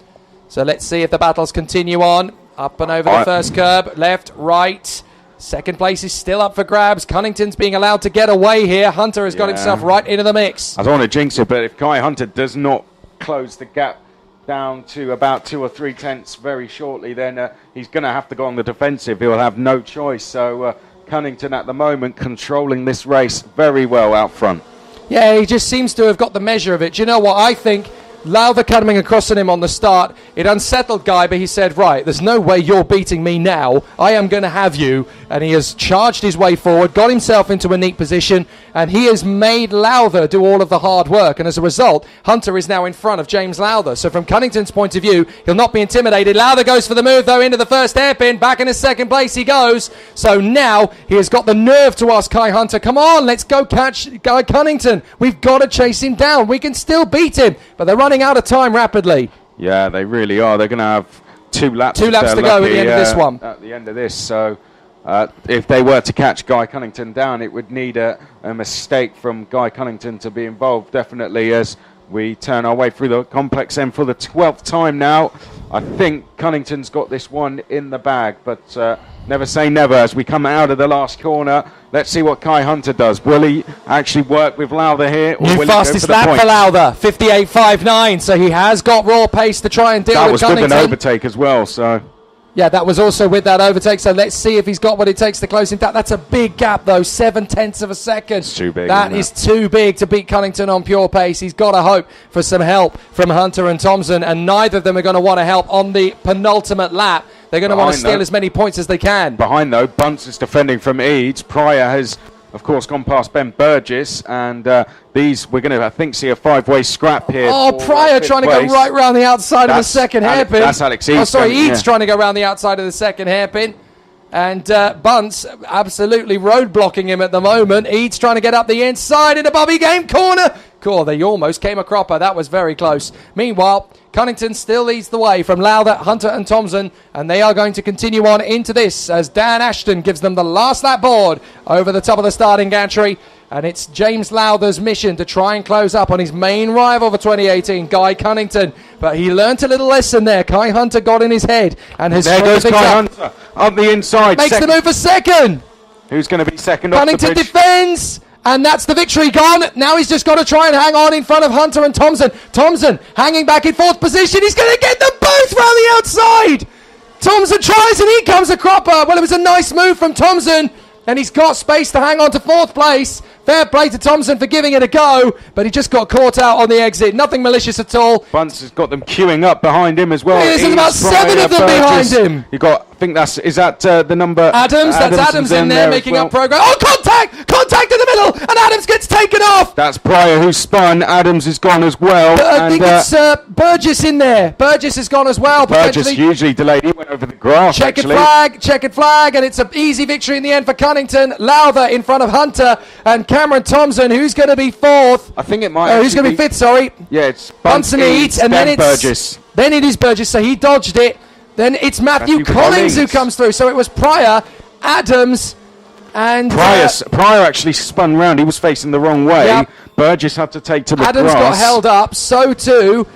So let's see if the battles continue on. Up and over the first curb. Left, right. Second place is still up for grabs. Cunnington's being allowed to get away here. Hunter has got himself right into the mix. I don't want to jinx it, but if Kai Hunter does not close the gap down to about 2 or 3 tenths very shortly, then he's going to have to go on the defensive. He'll have no choice. So Cunnington at the moment controlling this race very well out front. Yeah, he just seems to have got the measure of it. Do you know what? I think Lowther coming across on him on the start, it unsettled Guy, but he said, right, there's no way you're beating me now. I am going to have you. And he has charged his way forward, got himself into a neat position, and he has made Lowther do all of the hard work. And as a result, Hunter is now in front of James Lowther. So from Cunnington's point of view, he'll not be intimidated. Lowther goes for the move, though, into the first hairpin. Back in his second place he goes. So now he has got the nerve to ask Kai Hunter, come on, let's go catch Guy Cunnington. We've got to chase him down. We can still beat him. But they're running out of time rapidly. Yeah, they really are. They're going to have 2 laps. 2 laps to go at the end of this one. At the end of this, so if they were to catch Guy Cunnington down, it would need a mistake from Guy Cunnington to be involved, definitely, as we turn our way through the complex end for the 12th time now. I think Cunnington's got this one in the bag, but never say never as we come out of the last corner. Let's see what Kai Hunter does. Will he actually work with Lowther here? Or New fastest lap for Lowther, 58.59, so he has got raw pace to try and deal with Cunnington. That was with an overtake as well, so... Yeah, that was also with that overtake, so let's see if he's got what it takes to close him down. That's a big gap, though, 0.7 of a second. It's too big. That is too big to beat Cunnington on pure pace. He's got to hope for some help from Hunter and Thompson, and neither of them are going to want to help on the penultimate lap. They're going to want to steal as many points as they can. Behind, though, Bunce is defending from Eads. Pryor has, of course, gone past Ben Burgess, and we're going to, I think, see a 5-way scrap here. Oh, Pryor trying to go right round the outside of the second hairpin. That's Alex Eads. Oh, sorry, Eads trying to go round the outside of the second hairpin. And Bunce absolutely roadblocking him at the moment. Eads trying to get up the inside in a Bobby Game corner. Cool, they almost came a cropper. That was very close. Meanwhile, Cunnington still leads the way from Lowther, Hunter and Thompson, and they are going to continue on into this as Dan Ashton gives them the last lap board over the top of the starting gantry. And it's James Lowther's mission to try and close up on his main rival for 2018, Guy Cunnington. But he learnt a little lesson there. Kai Hunter got in his head and has... There goes Kai Hunter up the inside. Makes the move for second. Who's going to be second? Cunnington defends. And that's the victory gone. Now he's just got to try and hang on in front of Hunter and Thompson. Thompson hanging back in 4th position. He's going to get them both round the outside. Thompson tries and he comes a cropper. Well, it was a nice move from Thompson. And he's got space to hang on to 4th place. Fair play to Thompson for giving it a go, but he just got caught out on the exit. Nothing malicious at all. Bunce has got them queuing up behind him as well. There's about 7 of them behind him. You got, I think is that the number? Adams, that's Adams in there making up progress. Oh, contact in the middle, and Adams gets taken off. That's Pryor who spun. Adams is gone as well. I think it's Burgess in there. Burgess has gone as well. Burgess usually delayed. He went over the grass. Checkered flag, and it's an easy victory in the end for Cunnington. Lowther in front of Hunter and Cameron Thompson, who's going to be 4th. I think it might. Who's going to be 5th? Sorry. Yeah, it's Bunce and Eads, and then Burgess. Then it is Burgess, so he dodged it. Then it's Matthew Collins who comes through. So it was Pryor, Adams, and... Pryor actually spun round. He was facing the wrong way. Yep. Burgess had to take to the Adams grass. got held up. So too...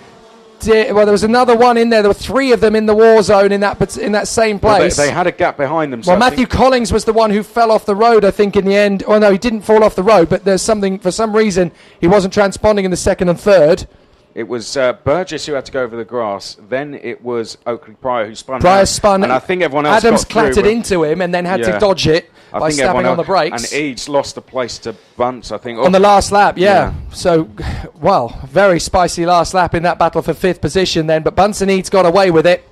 Well, there was another one in there. There were 3 of them in the war zone in that same place. Well, they had a gap behind them. So well, Matthew Collins was the one who fell off the road, I think, in the end. Well, no, he didn't fall off the road, but there's something, for some reason, he wasn't transponding in the second and third. It was Burgess who had to go over the grass. Then it was Oakley Pryor who spun. Pryor spun. And I think everyone else Adams got through, clattered into him and then had to dodge it by stabbing on the brakes. And Eads lost the place to Bunce, I think. On the last lap, yeah. So, well, very spicy last lap in that battle for 5th position then. But Bunce and Eads got away with it.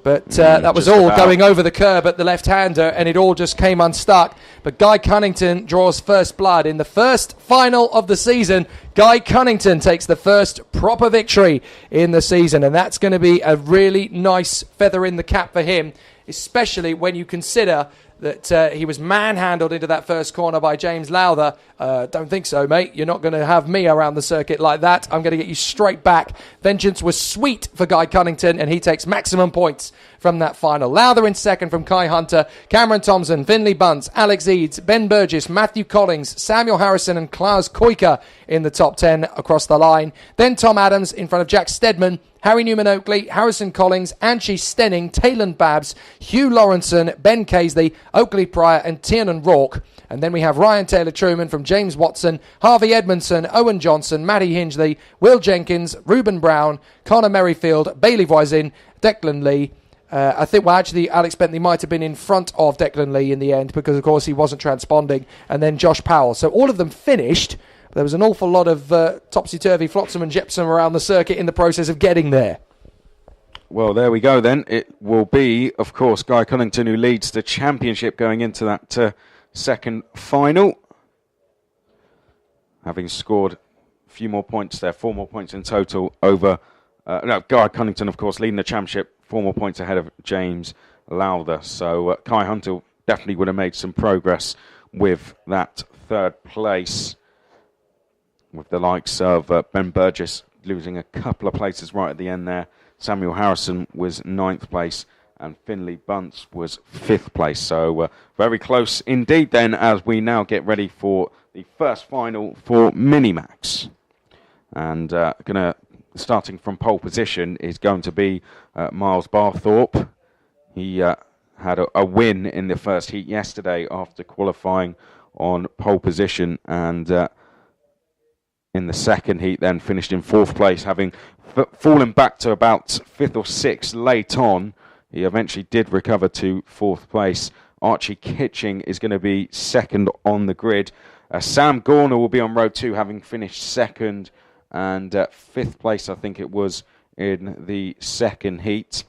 But that was all going over the curb at the left-hander, and it all just came unstuck. But Guy Cunnington draws first blood in the first final of the season. Guy Cunnington takes the first proper victory in the season, and that's going to be a really nice feather in the cap for him, especially when you consider that he was manhandled into that first corner by James Lowther. Don't think so, mate. You're not going to have me around the circuit like that. I'm going to get you straight back. Vengeance was sweet for Guy Cunnington, and he takes maximum points from that final. Lowther in second from Kai Hunter, Cameron Thompson, Finley Bunce, Alex Eads, Ben Burgess, Matthew Collins, Samuel Harrison, and Klaus Koika in the top 10 across the line. Then Tom Adams in front of Jack Stedman, Harry Newman-Oakley, Harrison Collins, Angie Stenning, Taylan Babs, Hugh Lawrenson, Ben Casely, Oakley Pryor, and Tiernan Rourke. And then we have Ryan Taylor-Truman from James Watson, Harvey Edmondson, Owen Johnson, Matty Hingley, Will Jenkins, Reuben Brown, Connor Merrifield, Bailey Voisin, Declan Lee. I think, well, actually, Alex Bentley might have been in front of Declan Lee in the end because, of course, he wasn't transponding. And then Josh Powell. So all of them finished. There was an awful lot of topsy-turvy, flotsam and jetsam around the circuit in the process of getting there. Well, there we go then. It will be, of course, Guy Cunnington who leads the championship going into that second final. Having scored a few more points there, 4 more points in total over... Guy Cunnington, of course, leading the championship, 4 more points ahead of James Lowther. So Kai Hunter definitely would have made some progress with that third place, with the likes of Ben Burgess losing a couple of places right at the end there. Samuel Harrison was 9th place and Finley Bunce was 5th place. So very close indeed then, as we now get ready for the first final for Minimax. And starting from pole position is going to be Miles Barthorpe. He had a win in the first heat yesterday after qualifying on pole position, and in the second heat then finished in 4th place, having fallen back to about 5th or 6th late on. He eventually did recover to 4th place. Archie Kitching is going to be 2nd on the grid. Sam Gorner will be on row 2, having finished 2nd and 5th place, I think it was, in the second heat.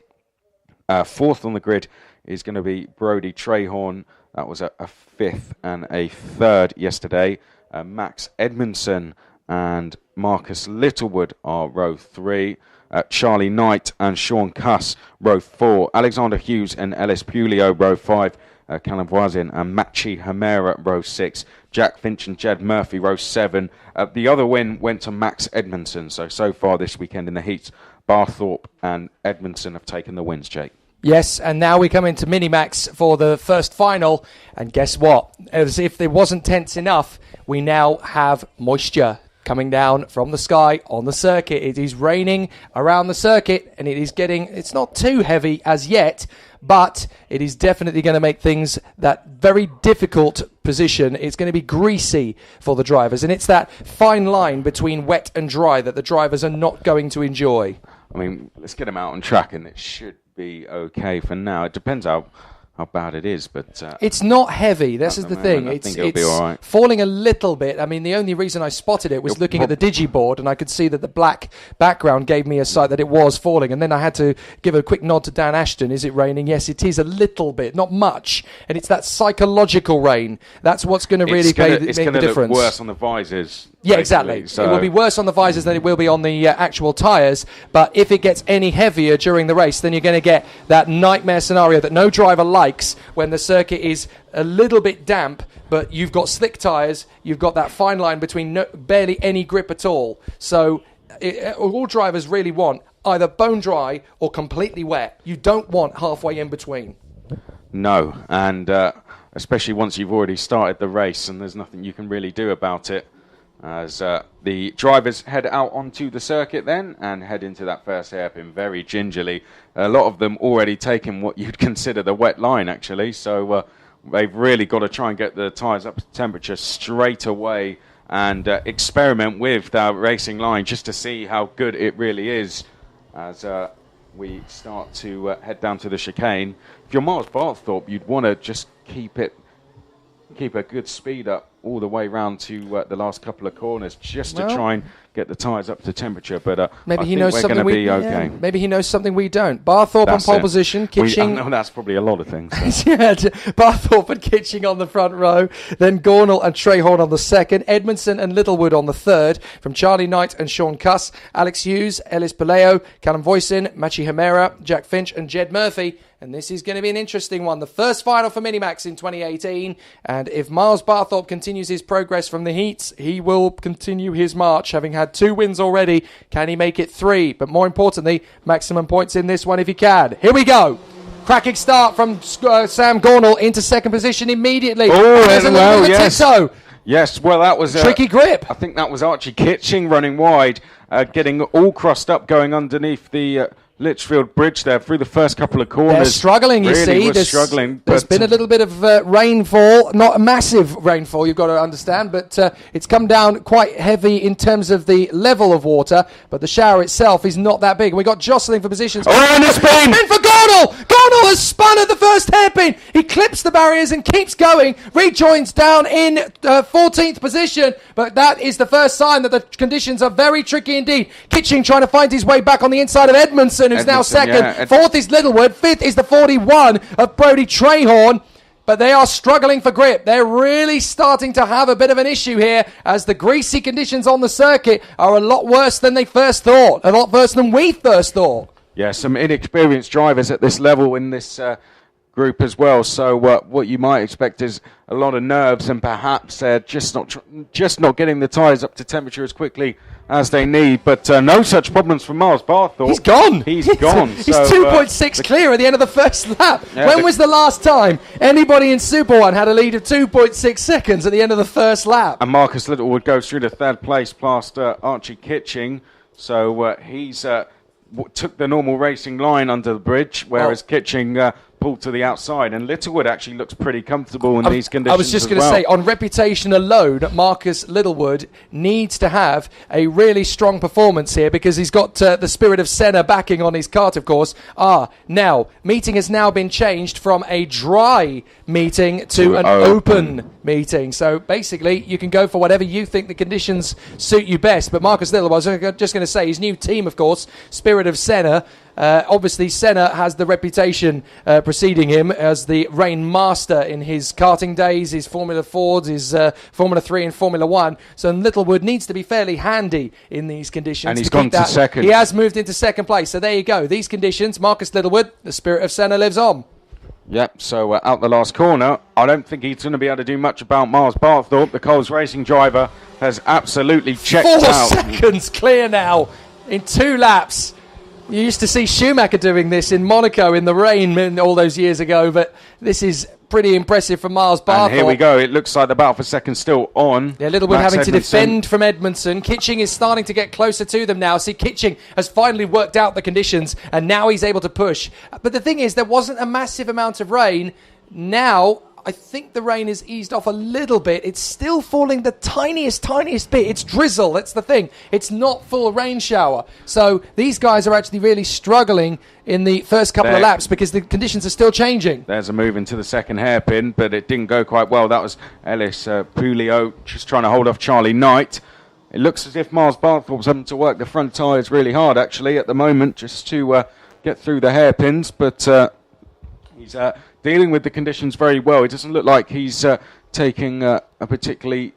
4th on the grid is going to be Brodie Trahorn. That was a 5th and a 3rd yesterday. Max Edmondson and Marcus Littlewood are row 3. Charlie Knight and Sean Cuss, row 4. Alexander Hughes and Ellis Pulio, row 5. Callum Voisin and Machi Hamera, row 6. Jack Finch and Jed Murphy, row 7. The other win went to Max Edmondson. So far this weekend in the heats, Barthorpe and Edmondson have taken the wins, Jake. Yes, and now we come into Minimax for the first final. And guess what? As if it wasn't tense enough, we now have moisture coming down from the sky on the circuit. It is raining around the circuit, and it's not too heavy as yet, but it is definitely going to make things that very difficult position. It's going to be greasy for the drivers, and it's that fine line between wet and dry that the drivers are not going to enjoy. I mean, let's get them out on track, and it should be okay for now. It depends how bad it is, but it's not heavy. This is the thing. It's be all right. Falling a little bit. I mean, the only reason I spotted it was looking at the digiboard, and I could see that the black background gave me a sight that it was falling. And then I had to give a quick nod to Dan Ashton. Is it raining? Yes, it is a little bit, not much. And it's that psychological rain. That's what's going to really make the difference. It's going to look worse on the visors. Yeah, exactly. So it will be worse on the visors than it will be on the actual tyres. But if it gets any heavier during the race, then you're going to get that nightmare scenario that no driver likes, when the circuit is a little bit damp, but you've got slick tyres, you've got that fine line between barely any grip at all. So all drivers really want either bone dry or completely wet. You don't want halfway in between. No, and especially once you've already started the race and there's nothing you can really do about it. As the drivers head out onto the circuit then and head into that first hairpin very gingerly. A lot of them already taking what you'd consider the wet line, actually. So they've really got to try and get the tyres up to temperature straight away and experiment with that racing line just to see how good it really is as we start to head down to the chicane. If you're Miles Barthorpe, you'd want to just keep a good speed up all the way round to the last couple of corners just to try and get the tyres up to temperature. But maybe I he think knows we're something going to we be okay. Maybe he knows something we don't. Barthorpe That's on pole it. position, Kitching. No, that's probably a lot of things. So. Yeah, Barthorpe and Kitching on the front row, then Gornall and Trehorn on the second, Edmondson and Littlewood on the third, from Charlie Knight and Sean Cuss, Alex Hughes, Ellis Paleo, Callum Voisin, Machi Hamera, Jack Finch and Jed Murphy. And this is going to be an interesting one. The first final for Minimax in 2018. And if Miles Barthorpe continues his progress from the heats, he will continue his march, having had 2 wins already. Can he make it 3? But more importantly, maximum points in this one if he can. Here we go. Cracking start from Sam Gornall into second position immediately. Oh, there's a little bit of tiptoe. Yes, well, that was tricky grip. I think that was Archie Kitching running wide, getting all crossed up, going underneath the Litchfield Bridge there through the first couple of corners. They're struggling, you see. There's been a little bit of rainfall, not a massive rainfall, you've got to understand, but it's come down quite heavy in terms of the level of water, but the shower itself is not that big. We got jostling for positions. Oh, and a spin! In for Gornall! Gornall has spun at the first hairpin. He clips the barriers and keeps going. Rejoins down in 14th position, but that is the first sign that the conditions are very tricky indeed. Kitching trying to find his way back on the inside of Edmondson, who's now second. Yeah. Fourth is Littlewood. Fifth is the 41 of Brodie Trehorn. But they are struggling for grip. They're really starting to have a bit of an issue here as the greasy conditions on the circuit are a lot worse than they first thought. A lot worse than we first thought. Yeah, some inexperienced drivers at this level in this group as well. So what you might expect is a lot of nerves and perhaps just not getting the tyres up to temperature as quickly as they need. But no such problems for Miles Barthorpe. He's gone. He's gone. He's 2.6 clear at the end of the first lap. Yeah, when was the last time anybody in Super 1 had a lead of 2.6 seconds at the end of the first lap? And Marcus Littlewood goes through to third place past Archie Kitching. So he's took the normal racing line under the bridge, whereas Kitching pulled to the outside. And Littlewood actually looks pretty comfortable in these conditions. I was just going to say, on reputation alone, Marcus Littlewood needs to have a really strong performance here because he's got the Spirit of Senna backing on his kart, of course. Now, meeting has now been changed from a dry meeting to an open meeting. So basically, you can go for whatever you think the conditions suit you best. But Marcus Littlewood, I was just going to say, his new team, of course, Spirit of Senna. Obviously, Senna has the reputation preceding him as the rain master in his karting days, his Formula Fords, his Formula 3 and Formula 1. So Littlewood needs to be fairly handy in these conditions. And he's gone to second. He has moved into second place. So there you go. These conditions, Marcus Littlewood, the Spirit of Senna lives on. Yep, so out the last corner. I don't think he's going to be able to do much about Miles Barthorpe. The Coles Racing driver has absolutely checked out. 4 seconds clear now in 2 laps. You used to see Schumacher doing this in Monaco in the rain all those years ago, but this is pretty impressive from Miles Barthorpe. And here we go. It looks like the battle for second still on. Yeah, Littlewood having to defend from Edmondson. Kitching is starting to get closer to them now. See, Kitching has finally worked out the conditions, and now he's able to push. But the thing is, there wasn't a massive amount of rain. Now, I think the rain has eased off a little bit. It's still falling the tiniest bit. It's drizzle, that's the thing. It's not full rain shower. So these guys are actually really struggling in the first couple of laps because the conditions are still changing. There's a move into the second hairpin, but it didn't go quite well. That was Ellis Pulio just trying to hold off Charlie Knight. It looks as if Miles Barthorpe's having to work the front tyres really hard, actually, at the moment, just to get through the hairpins. But he's dealing with the conditions very well. It doesn't look like he's taking a particularly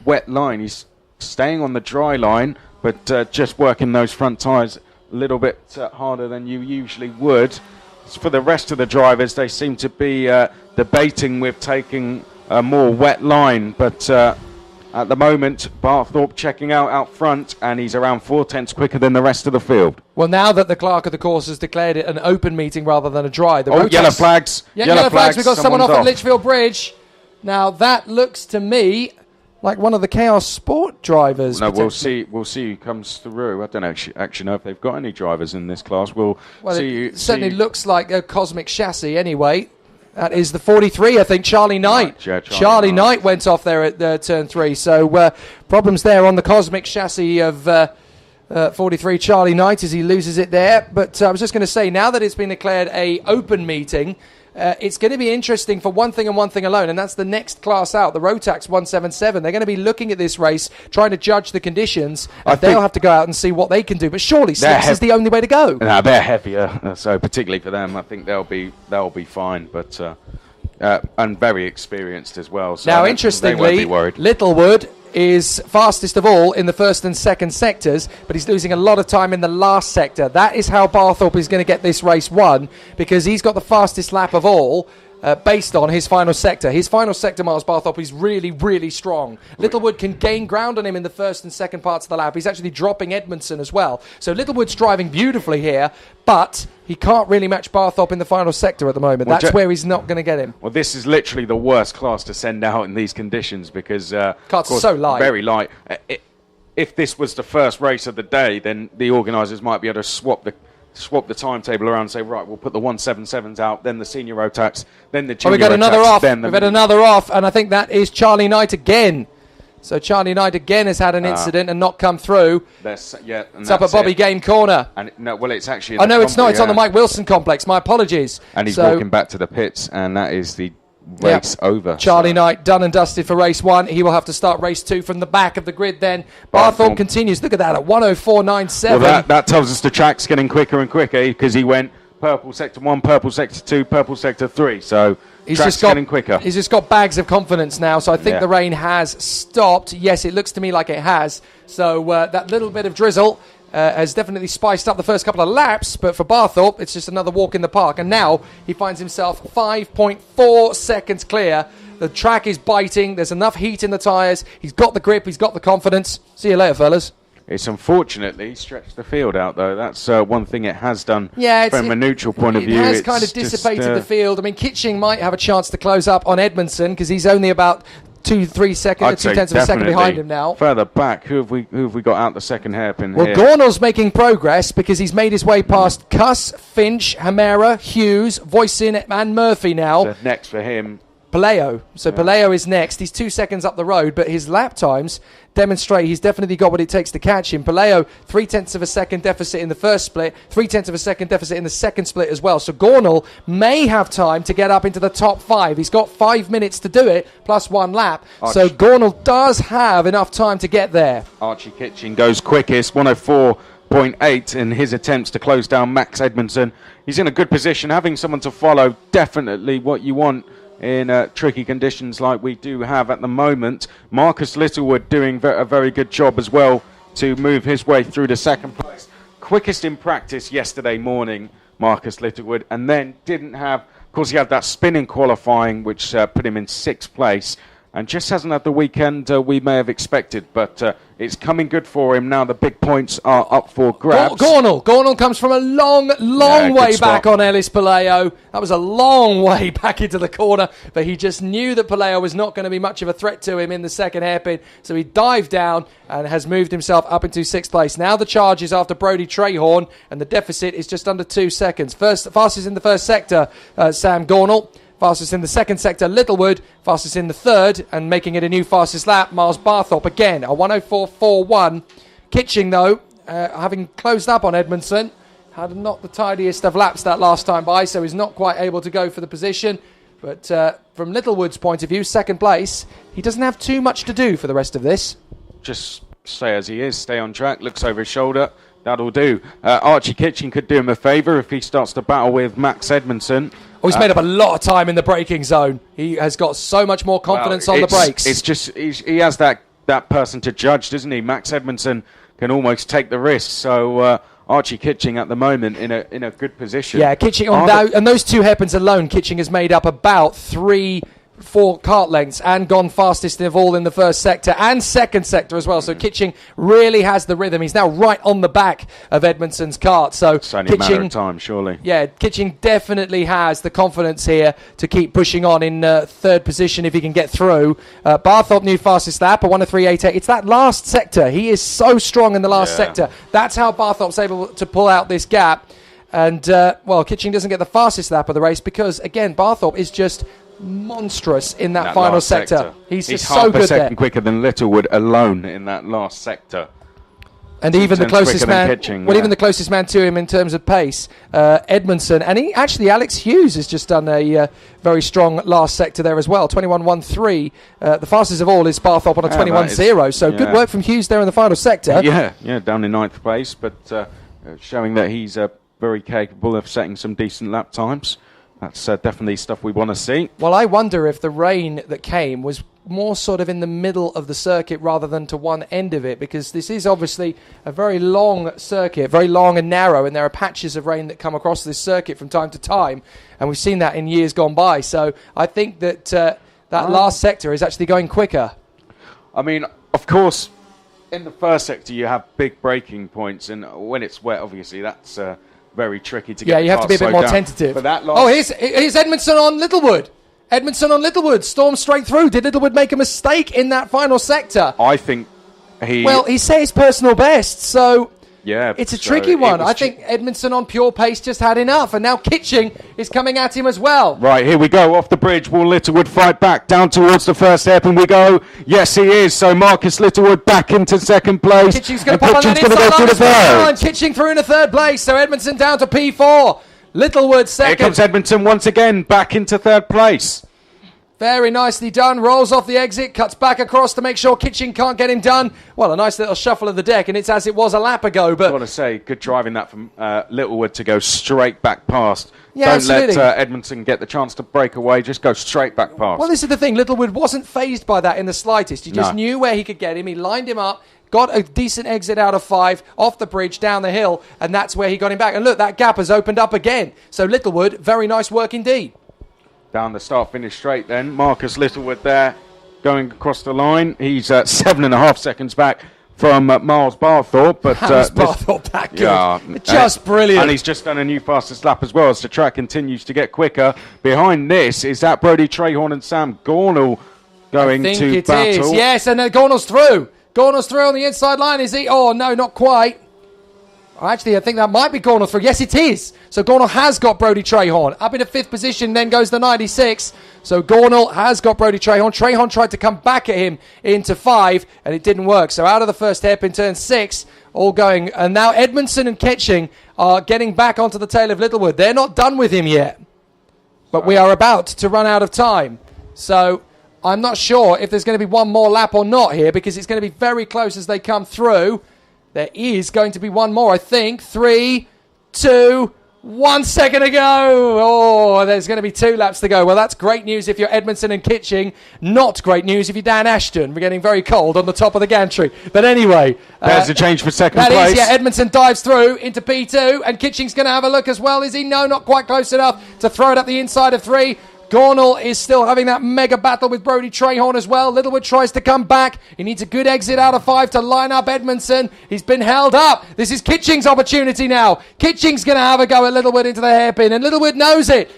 wet line. He's staying on the dry line, but just working those front tyres a little bit harder than you usually would. For the rest of the drivers, they seem to be debating with taking a more wet line, but At the moment, Barthorpe checking out front, and he's around 4/10 quicker than the rest of the field. Well, now that the clerk of the course has declared it an open meeting rather than a dry, the yellow flags. Yeah, yellow flags. We've got someone off at Lichfield Bridge. Now that looks to me like one of the Chaos Sport drivers. No, we'll see who comes through. I don't actually know if they've got any drivers in this class. Well, it certainly looks like a Cosmic Chassis anyway. That is the 43, I think, Charlie Knight. Yeah, Charlie Knight went off there at turn 3. So problems there on the Cosmic Chassis of 43, Charlie Knight, as he loses it there. But I was just going to say, now that it's been declared a open meeting, it's going to be interesting for one thing and one thing alone, and that's the next class out, the Rotax 177. They're going to be looking at this race, trying to judge the conditions, and they'll have to go out and see what they can do. But surely slicks is the only way to go. No, they're heavier, so particularly for them, I think they'll be fine. But and very experienced as well. So now, interestingly, Littlewood is fastest of all in the first and second sectors, but he's losing a lot of time in the last sector. That is how Barthorpe is going to get this race won, because he's got the fastest lap of all, based on his final sector. His final sector, Miles Barthorpe, is really, really strong. Littlewood can gain ground on him in the first and second parts of the lap. He's actually dropping Edmondson as well. So Littlewood's driving beautifully here, but he can't really match Barthorpe in the final sector at the moment. That's where he's not going to get him. Well, this is literally the worst class to send out in these conditions, because carts are so light. Very light. If this was the first race of the day, then the organisers might be able to swap the timetable around and say, right, we'll put the 177s out, then the senior Rotax, then the junior we got another off. We've had another off, and I think that is Charlie Knight again. So Charlie Knight again has had an incident and not come through. It's up at Bobby Game Corner. And it's actually... it's not. It's on the Mike Wilson complex. My apologies. And he's walking back to the pits, and that is the race over. Charlie Knight done and dusted for race 1. He will have to start race 2 from the back of the grid then. Barthorpe continues. Look at that at 104.97. Well, that tells us the track's getting quicker and quicker, because he went purple sector 1, purple sector 2, purple sector 3. So track's getting quicker. He's just got bags of confidence now. So I think the rain has stopped. Yes, it looks to me like it has. So that little bit of drizzle has definitely spiced up the first couple of laps, but for Barthorpe, it's just another walk in the park. And now he finds himself 5.4 seconds clear. The track is biting. There's enough heat in the tyres. He's got the grip. He's got the confidence. See you later, fellas. It's unfortunately stretched the field out, though. That's one thing it has done from a neutral point of view. It has kind of dissipated the field. I mean, Kitching might have a chance to close up on Edmondson, because he's only about 2-3 seconds, 2/10 of a second behind him now. Further back, who have we got out the second hairpin here? Well, Gornall's making progress, because he's made his way past Cuss, Finch, Hamera, Hughes, Voisin and Murphy now. So next for him, Paleo. So Paleo is next. He's 2 seconds up the road, but his lap times demonstrate he's definitely got what it takes to catch him. Paleo, 0.3 of a second deficit in the first split, 0.3 of a second deficit in the second split as well. So Gornall may have time to get up into the top 5. He's got 5 minutes to do it, plus 1 lap. So Gornall does have enough time to get there. Archie Kitching goes quickest, 104.8 in his attempts to close down Max Edmondson. He's in a good position. Having someone to follow, definitely what you want in tricky conditions like we do have at the moment. Marcus Littlewood doing a very good job as well to move his way through the second place. Quickest in practice yesterday morning, Marcus Littlewood, and then didn't have, of course he had that spinning qualifying which put him in 6th place, and just hasn't had the weekend we may have expected, but it's coming good for him now. The big points are up for grabs. Gornall comes from a long way back on Ellis Paleo. That was a long way back into the corner, but he just knew that Paleo was not going to be much of a threat to him in the second hairpin, so he dived down and has moved himself up into 6th place. Now the charge is after Brodie Trehorn, and the deficit is just under 2 seconds. Fastest in the first sector, Sam Gornall. Fastest in the second sector, Littlewood. Fastest in the third, and making it a new fastest lap, Miles Barthorpe again, a 104.41. Kitching, though, having closed up on Edmondson, had not the tidiest of laps that last time by, so he's not quite able to go for the position. But from Littlewood's point of view, second place, he doesn't have too much to do for the rest of this. Just stay as he is, stay on track, looks over his shoulder. That'll do. Archie Kitching could do him a favour if he starts to battle with Max Edmondson. Oh, he's made up a lot of time in the braking zone. He has got so much more confidence on the brakes. It's just he has that person to judge, doesn't he? Max Edmondson can almost take the risk. So Archie Kitching at the moment in a good position. Yeah, Kitching on and those 2 hairpins alone, Kitching has made up about 3 4 kart lengths and gone fastest of all in the first sector and second sector as well. So Kitching really has the rhythm. He's now right on the back of Edmondson's kart. So It's only a matter of time, surely. Yeah, Kitching definitely has the confidence here to keep pushing on in third position if he can get through. Barthorpe new fastest lap, a 1:03.88. It's that last sector. He is so strong in the last sector. That's how Barthorpe's able to pull out this gap. And, Kitching doesn't get the fastest lap of the race because, again, Barthorpe is just monstrous in that final sector. He's just so good there. Half a second quicker than Littlewood alone in that last sector. And even the closest man, even the closest man to him in terms of pace, Edmondson, and Alex Hughes has just done a very strong last sector there as well, 21.13. The fastest of all is Barthorpe on a 21.0. So good work from Hughes there in the final sector. Yeah, down in 9th place, but showing that he's very capable of setting some decent lap times. That's definitely stuff we want to see. Well, I wonder if the rain that came was more sort of in the middle of the circuit rather than to one end of it, because this is obviously a very long circuit, very long and narrow, and there are patches of rain that come across this circuit from time to time, and we've seen that in years gone by. So I think that that last sector is actually going quicker. I mean, of course, in the first sector you have big braking points, and when it's wet, obviously, that's very tricky to get. Yeah, you have to be a bit more tentative. But that here's Edmondson on Littlewood. Edmondson on Littlewood, stormed straight through. Did Littlewood make a mistake in that final sector? I think he... Well, he set his personal best, so... Yeah, it's a tricky one. I think Edmondson on pure pace just had enough, and now Kitching is coming at him as well. Right, here we go, off the bridge. Will Littlewood fight back down towards the first hairpin we go? Yes, he is. So Marcus Littlewood back into second place. Kitching's going to pop on that inside line. Kitching through into third place, so Edmondson down to P4. Littlewood second. Here comes Edmondson once again, back into third place. Very nicely done. Rolls off the exit, cuts back across to make sure Kitching can't get him done. Well, a nice little shuffle of the deck, and it's as it was a lap ago. But I want to say, good driving that from Littlewood to go straight back past. Yeah, Don't absolutely. let Edmondson get the chance to break away. Just go straight back past. Well, this is the thing. Littlewood wasn't fazed by that in the slightest. He just knew where he could get him. He lined him up, got a decent exit out of 5, off the bridge, down the hill, and that's where he got him back. And look, that gap has opened up again. So Littlewood, very nice work indeed. Down the start-finish straight then. Marcus Littlewood there going across the line. He's 7.5 seconds back from Miles Barthorpe. But Barthorpe that good? Yeah, just brilliant. And he's just done a new fastest lap as well as the track continues to get quicker. Behind this is that Brodie Trahorn and Sam Gornall going to battle. I think it is. Yes, and Gornall's through. Gornall's through on the inside line. Is he? Oh, no, not quite. Actually, I think that might be Gornall through. Yes, it is. So Gornall has got Brodie Trahorn. Up into 5th position, then goes the 96. So Gornall has got Brodie Trahorn. Trahorn tried to come back at him into 5, and it didn't work. So out of the first hairpin, turn 6, all going. And now Edmondson and Kitching are getting back onto the tail of Littlewood. They're not done with him yet. But we are about to run out of time. So I'm not sure if there's going to be one more lap or not here, because it's going to be very close as they come through. There is going to be one more, I think. 3, 2, 1 second to go. Oh, there's going to be 2 laps to go. Well, that's great news if you're Edmondson and Kitching. Not great news if you're Dan Ashton. We're getting very cold on the top of the gantry. But anyway. There's a change for second place. That is, yeah. Edmondson dives through into P2. And Kitching's going to have a look as well. Is he? No, not quite close enough to throw it up the inside of 3. Gornall is still having that mega battle with Brodie Trahorn as well. Littlewood tries to come back. He needs a good exit out of 5 to line up Edmondson. He's been held up. This is Kitching's opportunity now. Kitching's going to have a go at Littlewood into the hairpin, and Littlewood knows it.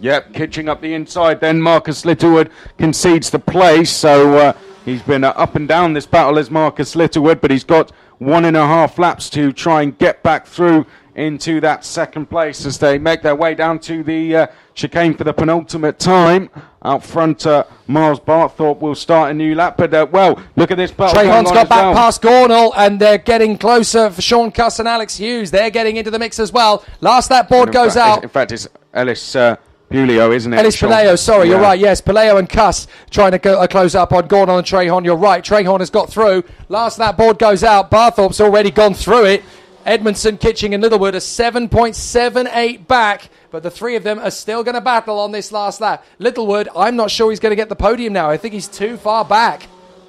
Yep, Kitching up the inside. Then Marcus Littlewood concedes the place. So he's been up and down this battle as Marcus Littlewood, but he's got 1.5 laps to try and get back through into that second place as they make their way down to the chicane for the penultimate time. Out front, Miles Barthorpe will start a new lap. But, look at this battle. Trahorn's got back past Gornall, and they're getting closer for Sean Cuss and Alex Hughes. They're getting into the mix as well. Last lap board goes out. In fact, it's Ellis Puleo, isn't it? Ellis Puleo, sorry, you're right. Yes, Puleo and Cuss trying to go, close up on Gornall and Trahorn. You're right. Trahorn has got through. Last lap board goes out. Barthorpe's already gone through it. Edmondson, Kitching and Littlewood are 7.78 back, but the 3 of them are still going to battle on this last lap. Littlewood, I'm not sure he's going to get the podium now. I think he's too far back.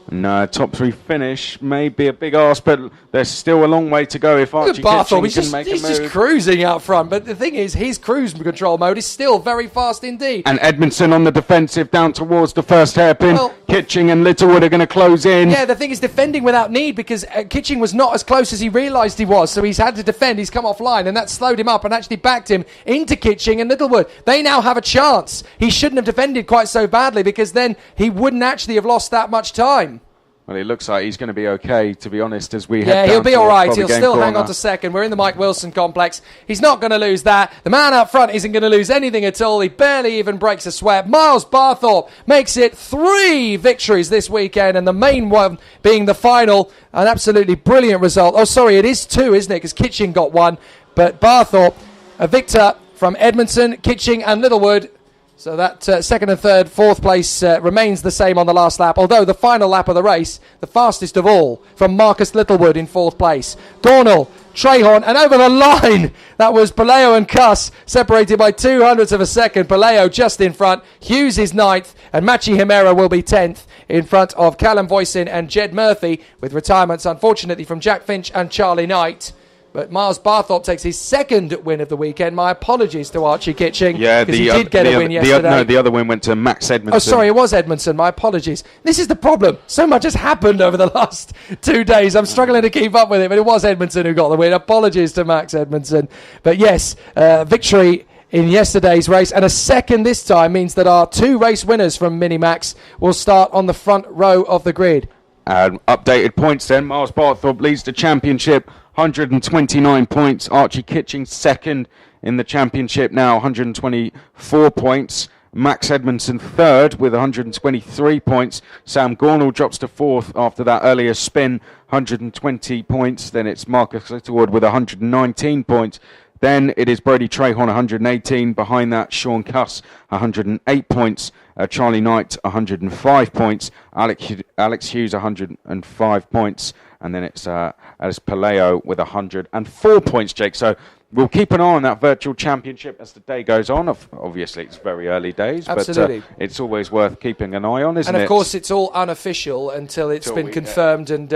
No, top 3 finish may be a big ask, but there's still a long way to go if Archie Kitching can make a move. He's just cruising out front, but the thing is, his cruise control mode is still very fast indeed. And Edmondson on the defensive down towards the first hairpin. Kitching and Littlewood are going to close in. Yeah, the thing is defending without need, because Kitching was not as close as he realised he was, so he's had to defend. He's come offline, and that slowed him up and actually backed him into Kitching and Littlewood. They now have a chance. He shouldn't have defended quite so badly, because then he wouldn't actually have lost that much time. Well, it looks like he's going to be okay, to be honest, as we head down. Yeah, he'll be all right. He'll still corner. hang on to second. We're in the Mike Wilson complex. He's not going to lose that. The man up front isn't going to lose anything at all. He barely even breaks a sweat. Miles Barthorpe makes it 3 victories this weekend, and the main one being the final. An absolutely brilliant result. Oh, sorry, it is 2, isn't it? Because Kitching got 1. But Barthorpe, a victor from Edmondson, Kitching and Littlewood. So that second and third, fourth place remains the same on the last lap, although the final lap of the race, the fastest of all, from Marcus Littlewood in 4th place. Gornall, Trahorn, and over the line, that was Palaio and Cuss, separated by 0.02 of a second. Palaio just in front, Hughes is 9th, and Machi Himera will be 10th, in front of Callum Voisin and Jed Murphy, with retirements, unfortunately, from Jack Finch and Charlie Knight. But Miles Barthorpe takes his 2nd win of the weekend. My apologies to Archie Kitching, because he did get a win yesterday. The other win went to Max Edmondson. Oh, sorry, it was Edmondson. My apologies. This is the problem. So much has happened over the last 2 days. I'm struggling to keep up with it, but it was Edmondson who got the win. Apologies to Max Edmondson. But yes, victory in yesterday's race, and a 2nd this time means that our 2 race winners from Minimax will start on the front row of the grid. Updated points then. Miles Barthorpe leads the championship, 129 points. Archie Kitching 2nd in the championship now, 124 points. Max Edmondson 3rd with 123 points. Sam Gornall drops to 4th after that earlier spin, 120 points. Then it's Marcus Littlewood with 119 points. Then it is Brody Trahorn, 118. Behind that, Sean Cuss, 108 points. Charlie Knight, 105 points. Alex Hughes, 105 points. And then it's Palaio with 104 points, Jake. So we'll keep an eye on that virtual championship as the day goes on. Obviously, it's very early days, absolutely, but it's always worth keeping an eye on, isn't it? And of course, it's all unofficial until it's been confirmed and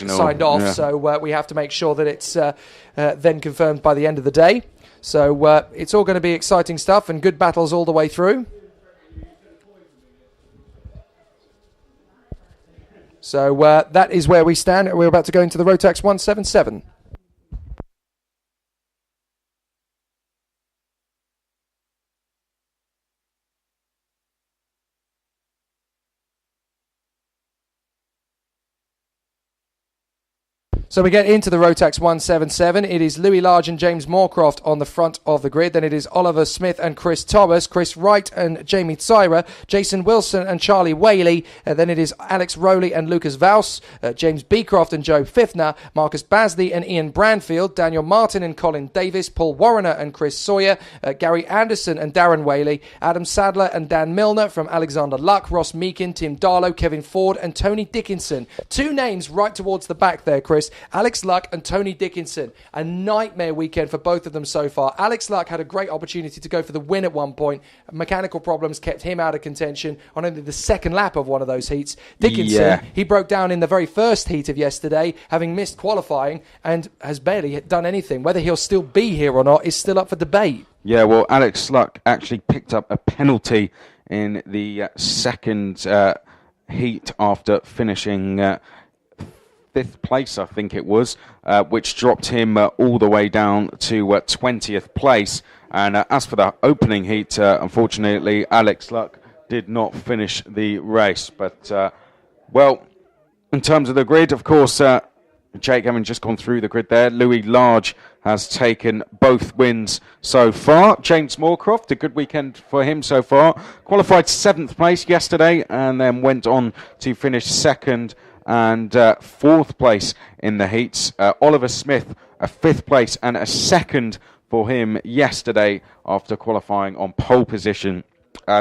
signed off. Yeah. So we have to make sure that it's then confirmed by the end of the day. So it's all going to be exciting stuff and good battles all the way through. So that is where we stand. We're about to go into the Rotax 177. So we get into the Rotax 177. It is Louis Large and James Moorcroft on the front of the grid. Then it is Oliver Smith and Chris Thomas, Chris Wright and Jamie Tsyra, Jason Wilson and Charlie Whaley. Then it is Alex Rowley and Lucas Vaus, James Beecroft and Joe Fifner, Marcus Basley and Ian Branfield, Daniel Martin and Colin Davis, Paul Warrener and Chris Sawyer, Gary Anderson and Darren Whaley, Adam Sadler and Dan Milner from Alexander Luck, Ross Meakin, Tim Darlow, Kevin Ford and Tony Dickinson. 2 names right towards the back there, Chris. Alex Luck and Tony Dickinson. A nightmare weekend for both of them so far. Alex Luck had a great opportunity to go for the win at one point. Mechanical problems kept him out of contention on only the 2nd lap of one of those heats. Dickinson, he broke down in the very first heat of yesterday, having missed qualifying, and has barely done anything. Whether he'll still be here or not is still up for debate. Yeah, well, Alex Luck actually picked up a penalty in the 2nd heat after finishing 5th place, I think it was, which dropped him all the way down to 20th place. And as for the opening heat, unfortunately, Alex Luck did not finish the race. But, well, in terms of the grid, of course, Jake, having just gone through the grid there, Louis Large has taken both wins so far. James Moorcroft, a good weekend for him so far. Qualified 7th place yesterday and then went on to finish 2nd and 4th place in the heats. Oliver Smith, a 5th place and a 2nd for him yesterday after qualifying on pole position.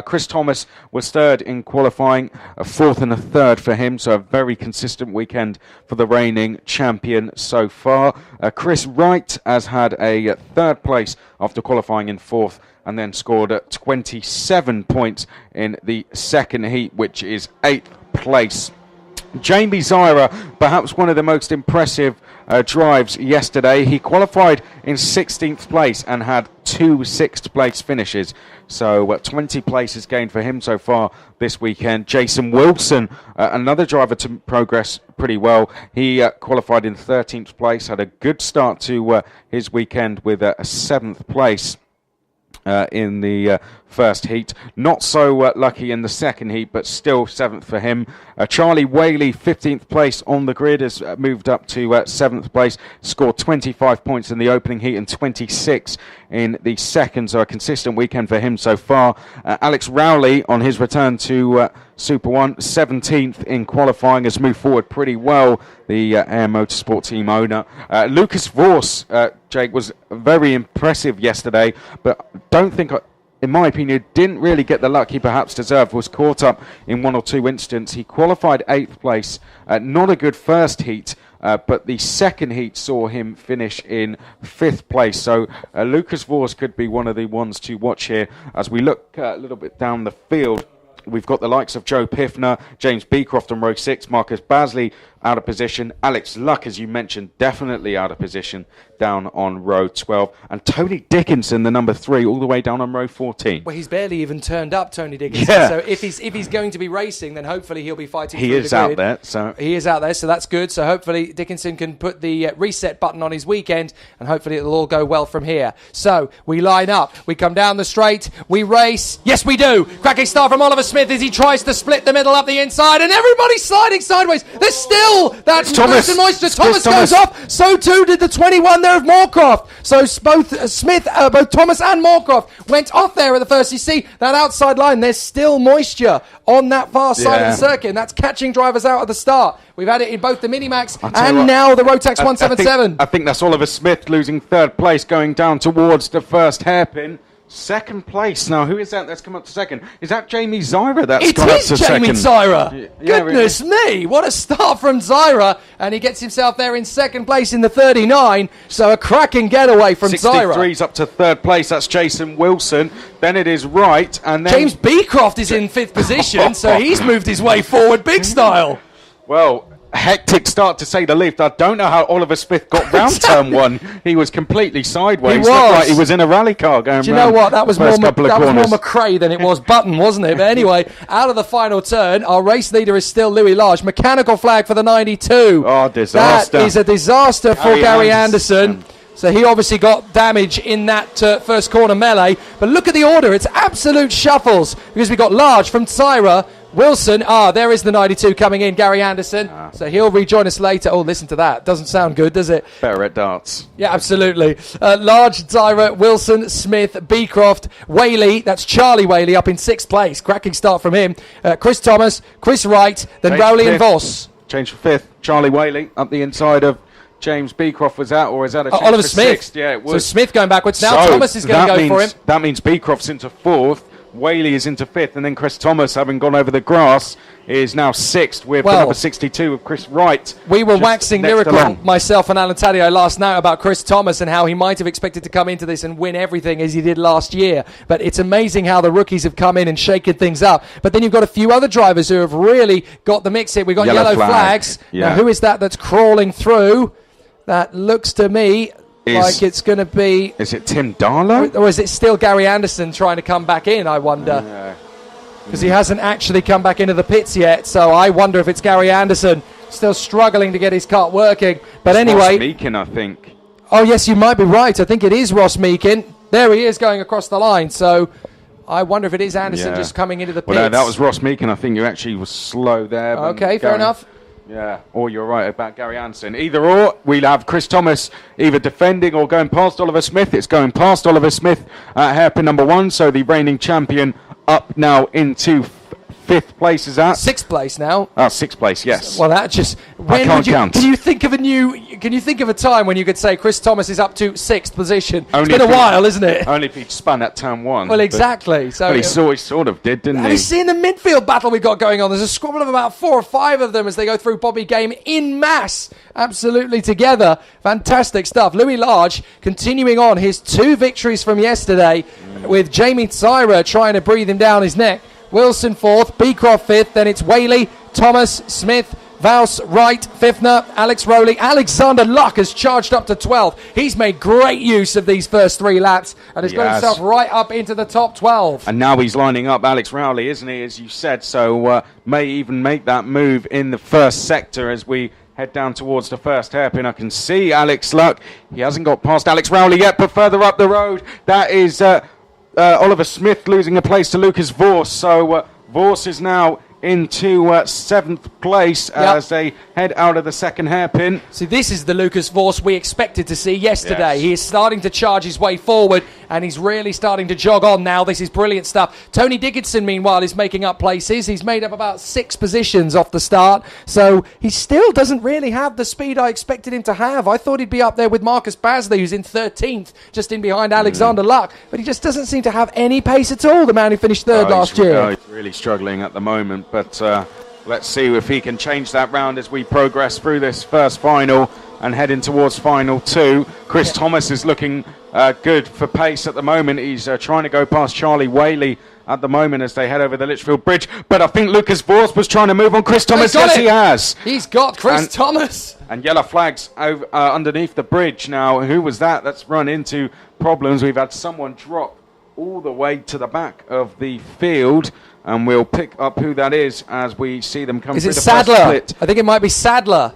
Chris Thomas was 3rd in qualifying, a 4th and a 3rd for him, so a very consistent weekend for the reigning champion so far. Chris Wright has had a 3rd place after qualifying in 4th and then scored 27 points in the 2nd heat, which is 8th place. Jamie Tsyra, perhaps one of the most impressive drives yesterday. He qualified in 16th place and had 2 6th place finishes. So 20 places gained for him so far this weekend. Jason Wilson, another driver to progress pretty well. He qualified in 13th place, had a good start to his weekend with a 7th place. In the first heat. Not so lucky in the second heat, but still 7th for him. Charlie Whaley, 15th place on the grid, has moved up to 7th place, scored 25 points in the opening heat and 26 in the second, so a consistent weekend for him so far. Alex Rowley, on his return to Super 1, 17th in qualifying, has moved forward pretty well, the Air Motorsport team owner. Lucas Vos, Jake, was very impressive yesterday, but don't think, in my opinion, didn't really get the luck he perhaps deserved. Was caught up in 1 or 2 incidents. He qualified 8th place. Not a good first heat, but the second heat saw him finish in 5th place. So Lucas Vos could be one of the ones to watch here. As we look a little bit down the field, we've got the likes of Joe Piffner, James Beecroft on row 6, Marcus Basley out of position, Alex Luck, as you mentioned, definitely out of position down on row 12, and Tony Dickinson, the number 3, all the way down on row 14. Well, he's barely even turned up, Tony Dickinson. Yeah. So if he's going to be racing, then hopefully he'll be fighting. He is out there, so he is out there, so that's good. So hopefully Dickinson can put the reset button on his weekend, and hopefully it'll all go well from here. So we line up, we come down the straight, we race. Yes, we do. Cracking start from Oliver Smith as he tries to split the middle up the inside, and everybody's sliding sideways. There's still that Thomas. moisture. Thomas goes off. So too did the 21 there of Moorcroft. So both both Thomas and Moorcroft went off there at the first. You see that outside line. There's still moisture on that far side of the circuit, and that's catching drivers out at the start. We've had it in both the Minimax and now the Rotax 177. I think that's Oliver Smith losing 3rd place, going down towards the first hairpin. 2nd place. Now, who is that that's come up to 2nd? Is that Jamie Zyra that's gone up to 2nd? It is Jamie Zyra. Yeah, Goodness me, what a start from Zyra. And he gets himself there in 2nd place in the 39. So a cracking getaway from Zyra. 63's up to 3rd place. That's Jason Wilson. Then it is Wright. And then James Beecroft is in 5th position, so he's moved his way forward big style. Well, hectic start to say the least. I don't know how Oliver Smith got round turn 1. He was completely sideways. He was. Looked like he was in a rally car going round. Do you know what? That was more corners. McRae than it was Button, wasn't it? But anyway, out of the final turn, our race leader is still Louis Large. Mechanical flag for the 92. Oh, disaster. That is a disaster for Gary Anderson. So he obviously got damage in that first corner melee. But look at the order. It's absolute shuffles because we've got Large from Tyra. Wilson, there is the 92 coming in, Gary Anderson. So he'll rejoin us later. Oh, listen to that. Doesn't sound good, does it? Better at darts. Yeah, absolutely. Large, Zyra, Wilson, Smith, Beecroft, Whaley. That's Charlie Whaley up in 6th place. Cracking start from him. Chris Thomas, Chris Wright, then Rowley and Voss. Change for 5th. Charlie Whaley up the inside of James Beecroft was out, or is that a change Oliver for Smith? 6th? Yeah, it was. So Smith going backwards. Now Thomas is going to go for him. That means Beecroft's into 4th. Whaley is into 5th, and then Chris Thomas, having gone over the grass, is now 6th with the number 62 of Chris Wright. We were waxing lyrical, myself and Alan Taddeo, last night about Chris Thomas and how he might have expected to come into this and win everything as he did last year. But it's amazing how the rookies have come in and shaken things up. But then you've got a few other drivers who have really got the mix here. We've got yellow flags. Yeah. Now, who is that that's crawling through? That looks to me like it's going to be... Is it Tim Darlow? Or is it still Gary Anderson trying to come back in, I wonder? Because he hasn't actually come back into the pits yet, so I wonder if it's Gary Anderson still struggling to get his kart working. But anyway... Ross Meakin, I think. Oh, yes, you might be right. I think it is Ross Meakin. There he is going across the line, so... I wonder if it is Anderson just coming into the pits. Well, no, that was Ross Meakin. I think you actually was slow there. Okay, fair enough. Yeah, or you're right about Gary Anderson. Either or, we'll have Chris Thomas either defending or going past Oliver Smith. It's going past Oliver Smith at hairpin number 1, so the reigning champion up now into 5th place. Is that 6th place now? 6th place, yes. Well, that just I can't count. Can you think of a time when you could say Chris Thomas is up to 6th position? Only it's been a while, isn't it? Only if he'd spun at turn 1. Well, exactly. So he sort of did, didn't he? You see in the midfield battle we've got going on, there's a squabble of about 4 or 5 of them as they go through Bobby Game in mass, absolutely together. Fantastic stuff. Louis Large continuing on his 2 victories from yesterday with Jamie Tyra trying to breathe him down his neck. Wilson 4th, Beecroft 5th, then it's Whaley, Thomas, Smith, Vaus, Wright, Fifner, Alex Rowley. Alexander Luck has charged up to 12. He's made great use of these first 3 laps and has got himself right up into the top 12. And now he's lining up Alex Rowley, isn't he, as you said, so may even make that move in the first sector as we head down towards the first hairpin. I can see Alex Luck. He hasn't got past Alex Rowley yet, but further up the road, that is Oliver Smith losing a place to Lucas Vos. So Vos is now into 7th place as they head out of the second hairpin. See, this is the Lucas Vos we expected to see yesterday. Yes. He is starting to charge his way forward, and he's really starting to jog on now. This is brilliant stuff. Tony Dickinson, meanwhile, is making up places. He's made up about 6 positions off the start, so he still doesn't really have the speed I expected him to have. I thought he'd be up there with Marcus Basley, who's in 13th, just in behind Alexander Luck, but he just doesn't seem to have any pace at all, the man who finished 3rd last year. He's really struggling at the moment, but let's see if he can change that round as we progress through this first final and heading towards final 2. Chris Thomas is looking good for pace at the moment. He's trying to go past Charlie Whaley at the moment as they head over the Litchfield Bridge, but I think Lucas Vos was trying to move on Chris Thomas. Yes, he has. He's got Chris Thomas. And yellow flags over, underneath the bridge now. Who was that? That's run into problems. We've had someone drop all the way to the back of the field, and we'll pick up who that is as we see them come through the Sadler? first split. I think it might be Sadler.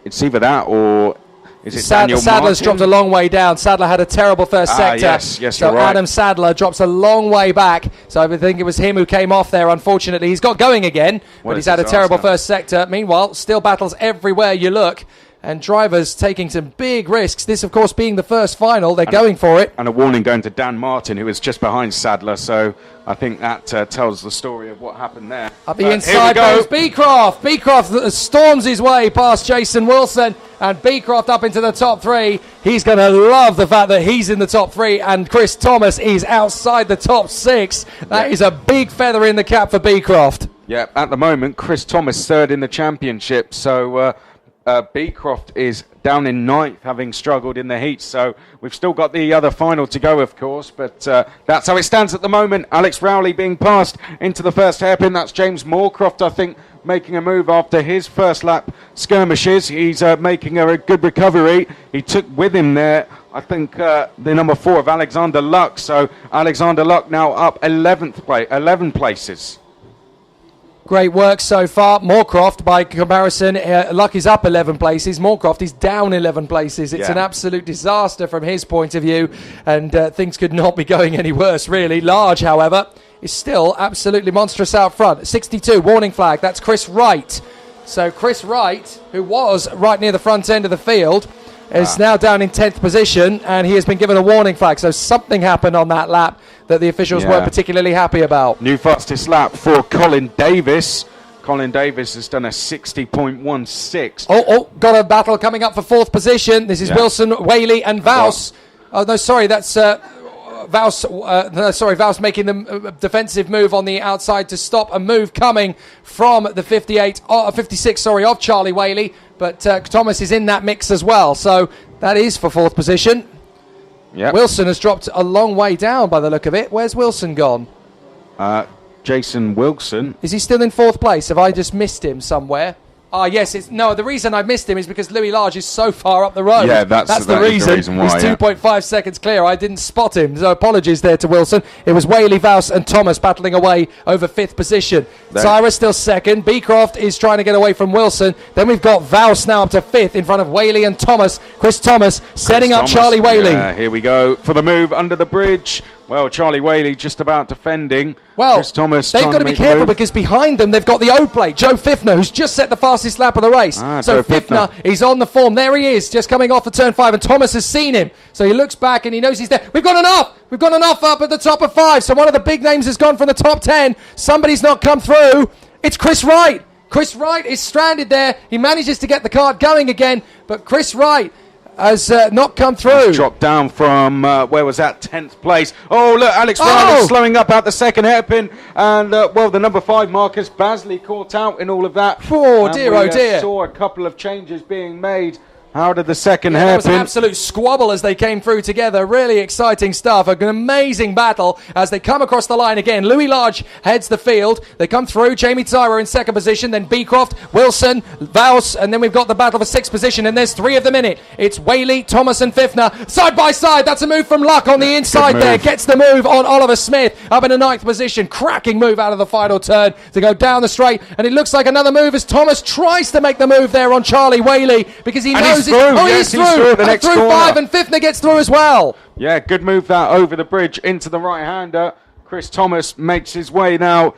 It's either that or is it Daniel Sadler's Martin? dropped a long way down. Sadler had a terrible first sector. Yes, so you're right. Adam Sadler drops a long way back. So I think it was him who came off there, unfortunately. He's got going again, but he's had a terrible first sector. Meanwhile, still battles everywhere you look. And drivers taking some big risks. This, of course, being the first final. They're going for it. And a warning going to Dan Martin, who is just behind Sadler. So I think that tells the story of what happened there. Up the inside goes Beecroft. Beecroft storms his way past Jason Wilson. And Beecroft up into the top 3. He's going to love the fact that he's in the top 3. And Chris Thomas is outside the top 6. That is a big feather in the cap for Beecroft. Yeah, at the moment, Chris Thomas 3rd in the championship. So Beecroft is down in 9th, having struggled in the heat. So we've still got the other final to go, of course, but that's how it stands at the moment. Alex Rowley being passed into the first hairpin. That's James Moorcroft, I think, making a move after his first lap skirmishes. He's making a good recovery. He took with him there, I think, the number 4 of Alexander Luck. So Alexander Luck now up 11 places. Great work so far. Moorcroft, by comparison, Luck is up 11 places. Moorcroft is down 11 places. It's an absolute disaster from his point of view, and things could not be going any worse, really. Large, however, is still absolutely monstrous out front. 62, warning flag. That's Chris Wright. So Chris Wright, who was right near the front end of the field, is now down in 10th position, and he has been given a warning flag. So something happened on that lap that the officials weren't particularly happy about. New fastest lap for Colin Davis. Colin Davis has done a 60.16. Oh, got a battle coming up for 4th position. This is Wilson, Whaley, and Vaus. Oh, no, sorry, that's Vaus. Vaus making the defensive move on the outside to stop a move coming from the 56 of Charlie Whaley. But Thomas is in that mix as well. So that is for 4th position. Yep. Wilson has dropped a long way down by the look of it. Where's Wilson gone? Jason Wilson. Is he still in 4th place? Have I just missed him somewhere? Yes. The reason I missed him is because Louis Large is so far up the road. Yeah, that's the reason why. He's 2.5 seconds clear. I didn't spot him, so apologies there to Wilson. It was Whaley, Vaus and Thomas battling away over 5th position. Tyra still 2nd. Beecroft is trying to get away from Wilson. Then we've got Vaus now up to 5th in front of Whaley and Thomas. Chris Thomas setting up Charlie Whaley. Here we go for the move under the bridge. Well, Charlie Whaley just about defending. Well, Chris Thomas they've got to be careful because behind them they've got the O plate, Joe Fifner, who's just set the fastest lap of the race. So Fifner, he's on the form. There he is, just coming off the turn 5, and Thomas has seen him. So he looks back and he knows he's there. We've got enough up at the top of 5. So one of the big names has gone from the top 10. Somebody's not come through. It's Chris Wright. Chris Wright is stranded there. He manages to get the car going again, but Chris Wright has not come through. He's dropped down from, where was that, 10th place. Oh, look, Alex Rowley slowing up out the second hairpin. And, the number 5, Marcus Basley, caught out in all of that. Oh, dear, oh, dear. Saw a couple of changes being made out of the second There was an hairpin. absolute squabble as they came through together. Really exciting stuff. An amazing battle as they come across the line again. Louis Large heads the field. They come through. Jamie Tyra in second position. Then Beecroft, Wilson, Vaus. And then we've got the battle for sixth position. And there's three of them in it. It's Whaley, Thomas and Fifner. Side by side. That's a move from Luck on the inside there. Gets the move on Oliver Smith. Up in the ninth position. Cracking move out of the final turn to go down the straight. And it looks like another move as Thomas tries to make the move there on Charlie Whaley because he knows he's through. he's through. The next through corner. 5 and Fifner gets through as well. Yeah, good move that over the bridge into the right-hander. Chris Thomas makes his way now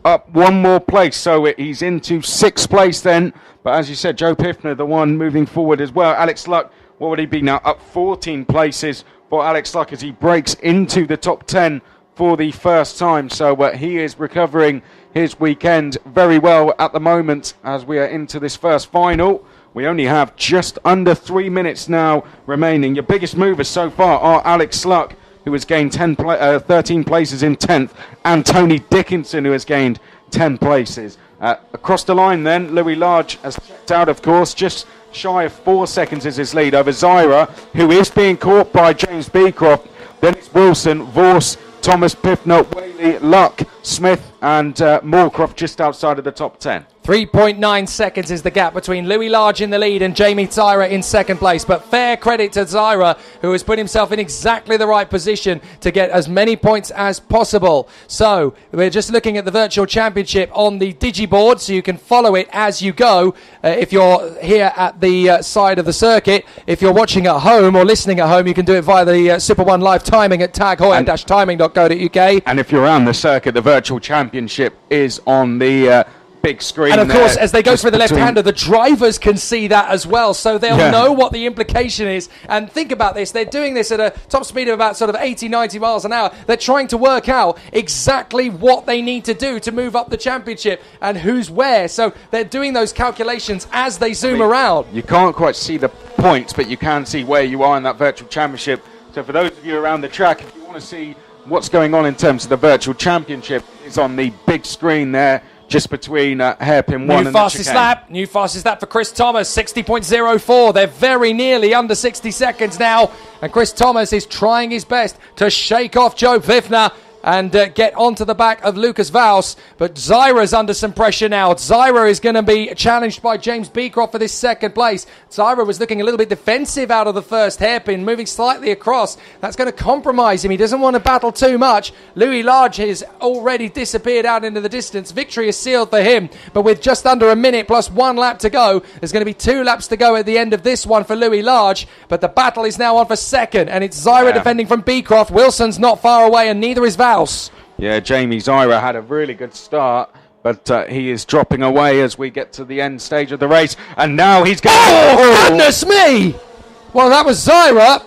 up one more place, so he's into sixth place then. But as you said, Joe Pifner, the one moving forward as well. Alex Luck, what would he be now? Up 14 places for Alex Luck as he breaks into the top 10 for the first time. So he is recovering his weekend very well at the moment as we are into this first final. We only have just under 3 minutes now remaining. Your biggest movers so far are Alex Luck, who has gained 13 places in 10th, and Tony Dickinson, who has gained 10 places. Across the line then, Louis Large has checked out, of course, just shy of 4 seconds is his lead over Zyra, who is being caught by James Beecroft. Then it's Wilson, Vorse, Thomas Pifner, Whaley, Luck, Smith and Moorcroft just outside of the top 10. 3.9 seconds is the gap between Louis Large in the lead and Jamie Tyra in second place. But fair credit to Zyra, who has put himself in exactly the right position to get as many points as possible. So we're just looking at the Virtual Championship on the Digiboard, so you can follow it as you go if you're here at the side of the circuit. If you're watching at home or listening at home, you can do it via the Super One live timing at taghoyan-timing.co.uk. And if you're around the circuit, the Virtual Championship is on the big screen. And of course, as they go through the left-hander, the drivers can see that as well, so they'll know what the implication is. And think about this, they're doing this at a top speed of about sort of 80, 90 miles an hour. They're trying to work out exactly what they need to do to move up the championship and who's where. So they're doing those calculations as they zoom around. You can't quite see the points, but you can see where you are in that Virtual Championship. So for those of you around the track, if you want to see what's going on in terms of the Virtual Championship, it's on the big screen there, just between hairpin 1 and the chicane. New fastest lap for Chris Thomas, 60.04. They're very nearly under 60 seconds now. And Chris Thomas is trying his best to shake off Joe Pifner and get onto the back of Lucas Vaus. But Zyra's under some pressure now. Zyra is going to be challenged by James Beecroft for this second place. Zyra was looking a little bit defensive out of the first hairpin, moving slightly across. That's going to compromise him. He doesn't want to battle too much. Louis Large has already disappeared out into the distance. Victory is sealed for him. But with just under a minute plus 1 lap to go, there's going to be 2 laps to go at the end of this one for Louis Large. But the battle is now on for second, and it's Zyra defending from Beecroft. Wilson's not far away, and neither is Vaus. Yeah, Jamie Zyra had a really good start, but he is dropping away as we get to the end stage of the race, and now he's going. Oh, goodness me! Well, that was Zyra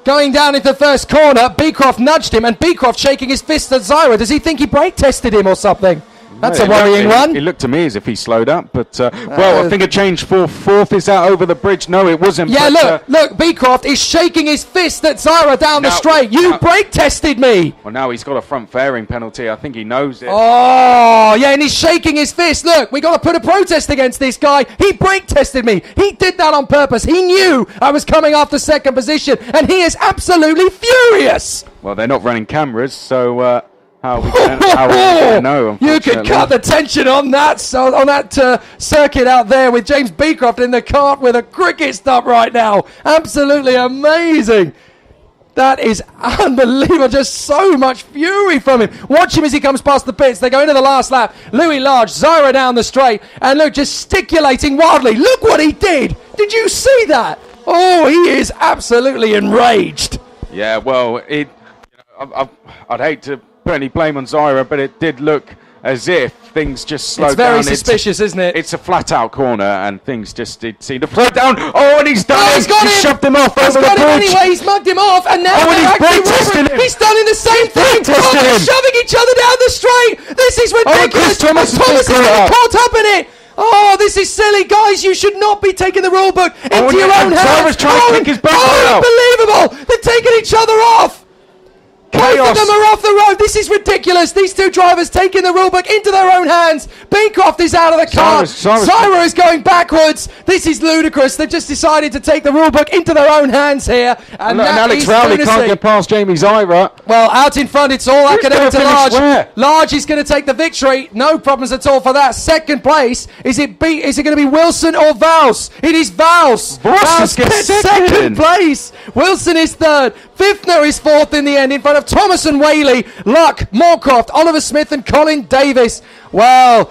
going down into the first corner. Beecroft nudged him, and Beecroft shaking his fist at Zyra. Does he think he brake tested him or something? That's a worrying one. It looked to me as if he slowed up, but well, I think a change for fourth. Is that over the bridge? No, it wasn't. Yeah, but, look, Beecroft is shaking his fist at Zyra down the straight. You brake tested me. Well, now he's got a front fairing penalty. I think he knows it. Oh, yeah, and he's shaking his fist. Look, we got to put a protest against this guy. He brake tested me. He did that on purpose. He knew I was coming after second position, and he is absolutely furious. Well, they're not running cameras, so how are we going to know? You could cut the tension on that circuit out there with James Beecroft in the cart with a cricket stop right now. Absolutely amazing. That is unbelievable. Just so much fury from him. Watch him as he comes past the pits. They go into the last lap. Louis Large, Zyra down the straight, and look, gesticulating wildly. Look what he did. Did you see that? Oh, he is absolutely enraged. Yeah, well, I'd hate to put any blame on Zyra, but it did look as if things just slowed down. It's very suspicious, isn't it? It's a flat-out corner, and things just did seem to slow down. Oh, and he's done it! He's got him! Shoved him off over the bridge! Anyway, he's mugged him off, and now he's actually he's done in the same thing! They're shoving each other down the straight! This is ridiculous! Thomas is caught up in it! Oh, this is silly, guys! You should not be taking the rule book into your own hands! Zyra's trying to kick his back out! Unbelievable! They're taking each other off! Chaos of them are off the road. This is ridiculous. These two drivers taking the rulebook into their own hands. Beecroft is out of the car. Zyra is going backwards. This is ludicrous. They've just decided to take the rulebook into their own hands here. And Alex Rowley can't get past Jamie Zyra. Well, out in front, it's all academic to Large. Where? Large is going to take the victory. No problems at all for that. Second place. Is it going to be Wilson or Vals? It is Vals. Vals gets second place. Wilson is third. Fifner is fourth in the end, in front of Thomas and Whaley, Luck, Moorcroft, Oliver Smith and Colin Davis. Well,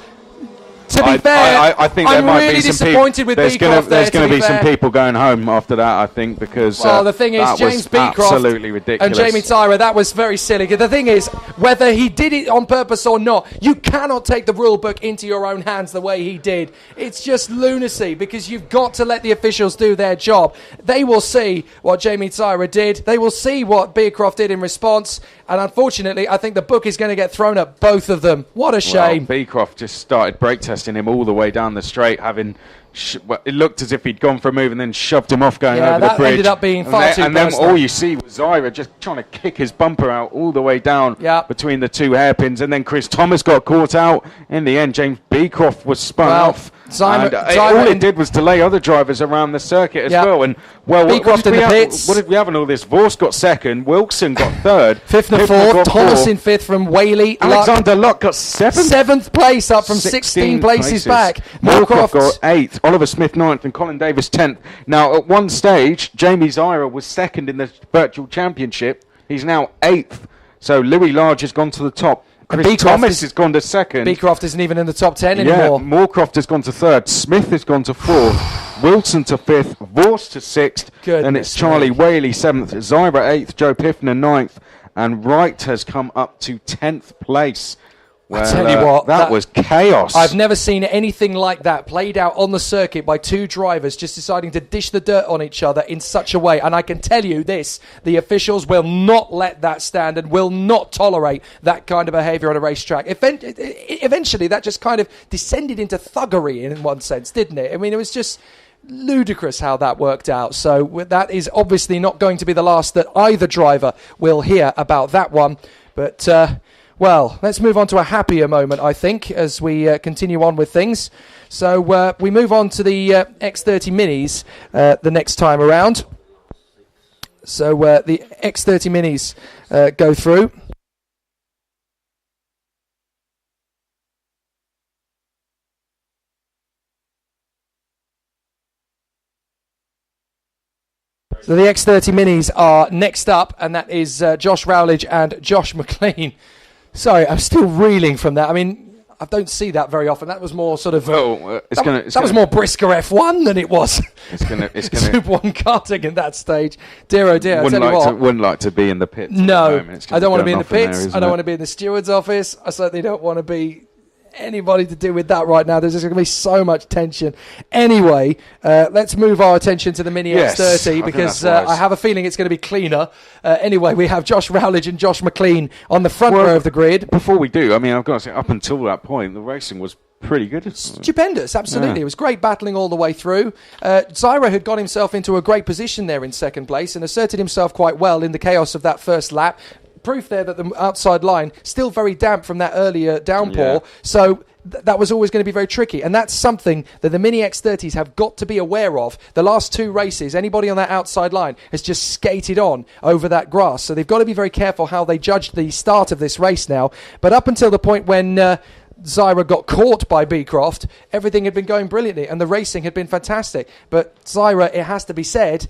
to be fair, I think I'm there might really be some disappointed with Beecroft. There's going to be some people going home after that, I think, because the thing is, James Beecroft absolutely ridiculous. And Jamie Tyra, that was very silly. The thing is, whether he did it on purpose or not, you cannot take the rule book into your own hands the way he did. It's just lunacy, because you've got to let the officials do their job. They will see what Jamie Tyra did. They will see what Beecroft did in response. And unfortunately, I think the book is going to get thrown at both of them. What a shame. Well, Beecroft just started brake testing him all the way down the straight, having... it looked as if he'd gone for a move and then shoved him off going over the bridge. That ended up being far too And then all you see was Zyra just trying to kick his bumper out all the way down between the two hairpins. And then Chris Thomas got caught out. In the end, James Beecroft was spun off. All it did was delay other drivers around the circuit as well. And what did we have in all this? Vorst got second, Wilson got third, Fifner fourth, Thomas in fifth from Whaley. Alexander Luck got seventh place, up from 16 places back. Moorcroft got eighth, Oliver Smith ninth, and Colin Davis 10th. Now, at one stage, Jamie Zyra was second in the virtual championship. He's now eighth. So Louis Large has gone to the top. Chris Thomas has gone to second. Beecroft isn't even in the top 10 anymore. Moorcroft has gone to third. Smith has gone to fourth. Wilson to fifth. Vorst to sixth. And it's Charlie Whaley seventh. Zyra eighth. Joe Piffner ninth. And Wright has come up to 10th place. Well, I tell you what, that was chaos. I've never seen anything like that played out on the circuit by two drivers just deciding to dish the dirt on each other in such a way. And I can tell you this, the officials will not let that stand and will not tolerate that kind of behaviour on a racetrack. Eventually, that just kind of descended into thuggery in one sense, didn't it? I mean, it was just ludicrous how that worked out. So that is obviously not going to be the last that either driver will hear about that one. But... well, let's move on to a happier moment, I think, as we continue on with things. So we move on to the X30 Minis the next time around. So the X30 Minis go through. So the X30 Minis are next up, and that is Josh Rowledge and Josh McLean. Sorry, I'm still reeling from that. I mean, I don't see that very often. That was more sort of... that was more brisker F1 than it was. It's gonna Super 1 karting at that stage. Dear, oh dear. Wouldn't like to be in the pits. No, I don't want to be in the pits. I don't want to be in the steward's office. I certainly don't want to be anybody to do with that right now. There's just going to be so much tension. Anyway, let's move our attention to the Mini X30 because I have a feeling it's going to be cleaner. Anyway, we have Josh Rowledge and Josh McLean on the front row of the grid. Before we do, I mean, I've got to say, up until that point, the racing was pretty good. Stupendous, absolutely. It was great battling all the way through. Zyra had got himself into a great position there in second place and asserted himself quite well in the chaos of that first lap. Proof there that the outside line still very damp from that earlier downpour, so that was always going to be very tricky, and that's something that the Mini X30s have got to be aware of. The last two races, anybody on that outside line has just skated on over that grass, so they've got to be very careful how they judge the start of this race now. But up until the point when Zyra got caught by Beecroft, everything had been going brilliantly and the racing had been fantastic. But Zyra, it has to be said,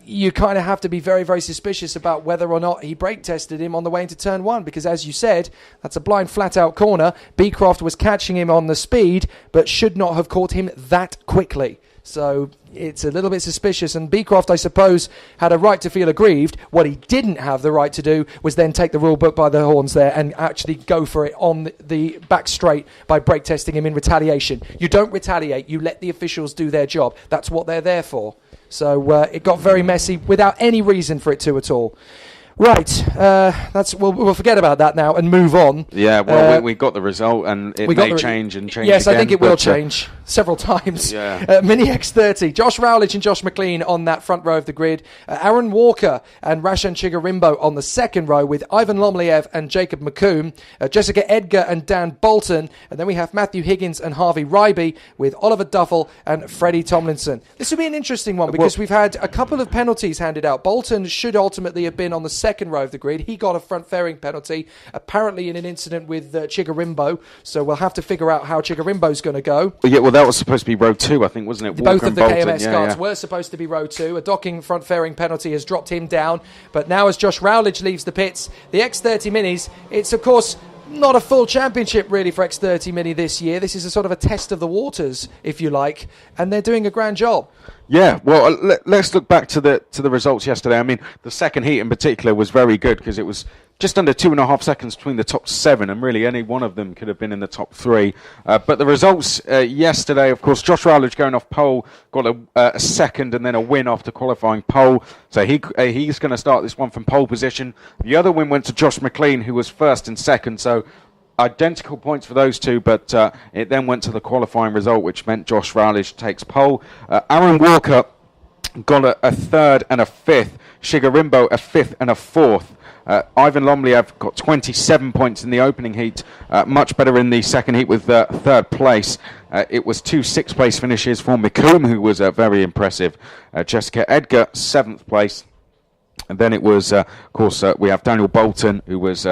you kind of have to be very, very suspicious about whether or not he brake tested him on the way into turn one, because as you said, that's a blind flat out corner. Beecroft was catching him on the speed, but should not have caught him that quickly. So it's a little bit suspicious, and Beecroft, I suppose, had a right to feel aggrieved. What he didn't have the right to do was then take the rule book by the horns there and actually go for it on the back straight by brake testing him in retaliation. You don't retaliate, you let the officials do their job. That's what they're there for. So it got very messy without any reason for it to at all. Right, we'll forget about that now and move on. Yeah, well, we got the result, and it may change and change. Yes, again, I think it will change several times. Yeah. Mini X30, Josh Rowledge and Josh McLean on that front row of the grid. Aaron Walker and Rashan Chigarimbo on the second row with Ivan Lomliev and Jacob McComb, Jessica Edgar and Dan Bolton, and then we have Matthew Higgins and Harvey Ryby with Oliver Duffel and Freddie Tomlinson. This will be an interesting one because we've had a couple of penalties handed out. Bolton should ultimately have been on the second row of the grid. He got a front fairing penalty, apparently in an incident with Chigarimbo, so we'll have to figure out how Chigarimbo's going to go. Yeah, well, that was supposed to be row 2, I think, wasn't it? Both Walker of the Bolton. KMS guards were supposed to be row 2. A docking front fairing penalty has dropped him down, but now as Josh Rowledge leaves the pits, the X30 Minis, it's of course not a full championship really for X30 Mini this year. This is a sort of a test of the waters, if you like, and they're doing a grand job. Yeah, well, let's look back to the results yesterday. I mean, the second heat in particular was very good because it was just under 2.5 seconds between the top 7, and really any one of them could have been in the top 3. But the results yesterday, of course, Josh Rowledge going off pole, got a second and then a win after qualifying pole. So he's going to start this one from pole position. The other win went to Josh McLean, who was first and second. So identical points for those two, but it then went to the qualifying result, which meant Josh Rowledge takes pole. Aaron Walker got a third and a fifth. Chigarimbo a fifth and a fourth. Ivan Lomliev got 27 points in the opening heat, much better in the second heat with third place. It was 2 6th-place finishes for McComb, who was very impressive. Jessica Edgar, 7th place. And then it was, of course, we have Daniel Bolton, who was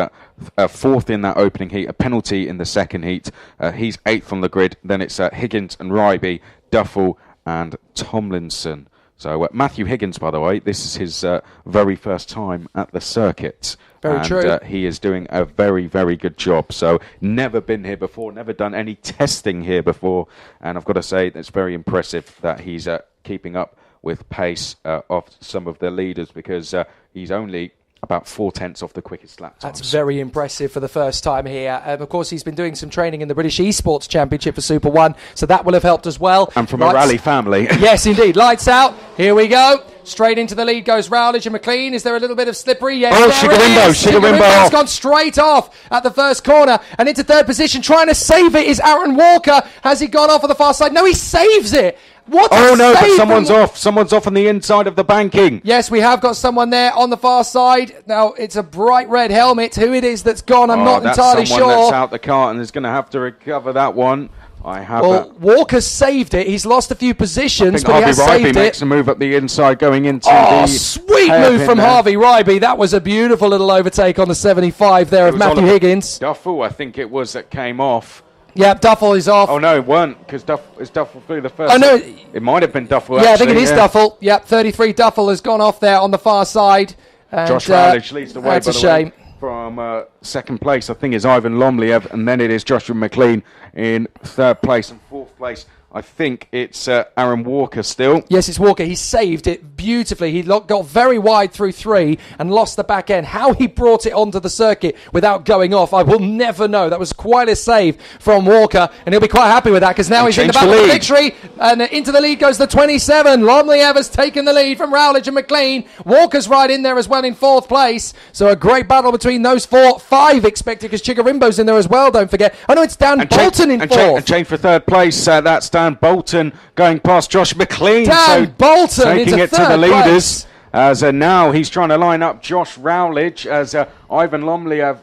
fourth in that opening heat, a penalty in the second heat. He's 8th on the grid. Then it's Higgins and Ryby, Duffel and Tomlinson. So Matthew Higgins, by the way, this is his very first time at the circuit. Very true. He is doing a very, very good job. So never been here before, never done any testing here before. And I've got to say, it's very impressive that he's keeping up with pace of some of the leaders, because he's only about 4/10 off the quickest lap times. That's very impressive for the first time here. Of course, he's been doing some training in the British Esports Championship for Super 1, so that will have helped as well. And from a rally family. Yes, indeed. Lights out. Here we go. Straight into the lead goes Rowledge and McLean. Is there a little bit of slippery? Yes, Chigarimbo has gone straight off at the first corner and into third position. Trying to save it is Aaron Walker. Has he gone off on the far side? No, he saves it. What oh no, but someone's off. Someone's off on the inside of the banking. Yes, we have got someone there on the far side. Now, it's a bright red helmet. Who it is that's gone, I'm not entirely sure. Someone that's out the cart and is going to have to recover that one. Walker's saved it. He's lost a few positions, but he has Harvey saved Ryby makes it. a move up the inside going into the... sweet move from Harvey Ryby. That was a beautiful little overtake on the 75 there of Matthew Higgins. Duffel, I think it was, that came off. Yeah, Duffel is off. Oh, no, it weren't, because Duffel through the first... Oh, no. It might have been Duffel, actually. I think it is Duffel. Yep, 33 Duffel has gone off there on the far side. And, Josh Rowledge leads the way, that's a shame. From second place, I think, is Ivan Lomliev, and then it is Joshua McLean in third place, and fourth place, I think it's Aaron Walker still. Yes, it's Walker. He saved it beautifully. He got very wide through 3 and lost the back end. How he brought it onto the circuit without going off, I will never know. That was quite a save from Walker, and he'll be quite happy with that, because now he's in the battle for victory, and into the lead goes the 27. Lomliev has taken the lead from Rowledge and McLean. Walker's right in there as well in fourth place, so a great battle between those 4. 5 expected, because Chigarimbo's in there as well, don't forget. Oh no, it's Dan Bolton in fourth. And chain for third place, that's Dan Bolton going past Josh McLean. Dan Bolton taking into it to the leaders. Place. As now he's trying to line up Josh Rowledge, as Ivan Lomliev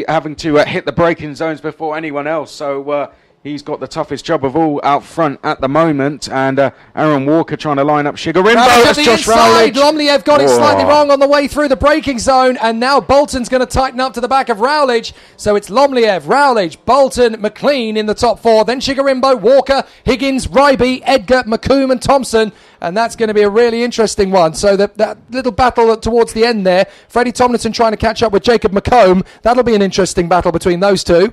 having to hit the braking zones before anyone else. So he's got the toughest job of all out front at the moment, and Aaron Walker trying to line up Chigarimbo. The Josh Rowledge. Lomliev got it slightly wrong on the way through the braking zone, and now Bolton's going to tighten up to the back of Rowledge. So it's Lomliev, Rowledge, Bolton, McLean in the top 4. Then Chigarimbo, Walker, Higgins, Ryby, Edgar, McComb and Thompson. And that's going to be a really interesting one. So that little battle towards the end there, Freddie Tomlinson trying to catch up with Jacob McComb. That'll be an interesting battle between those two.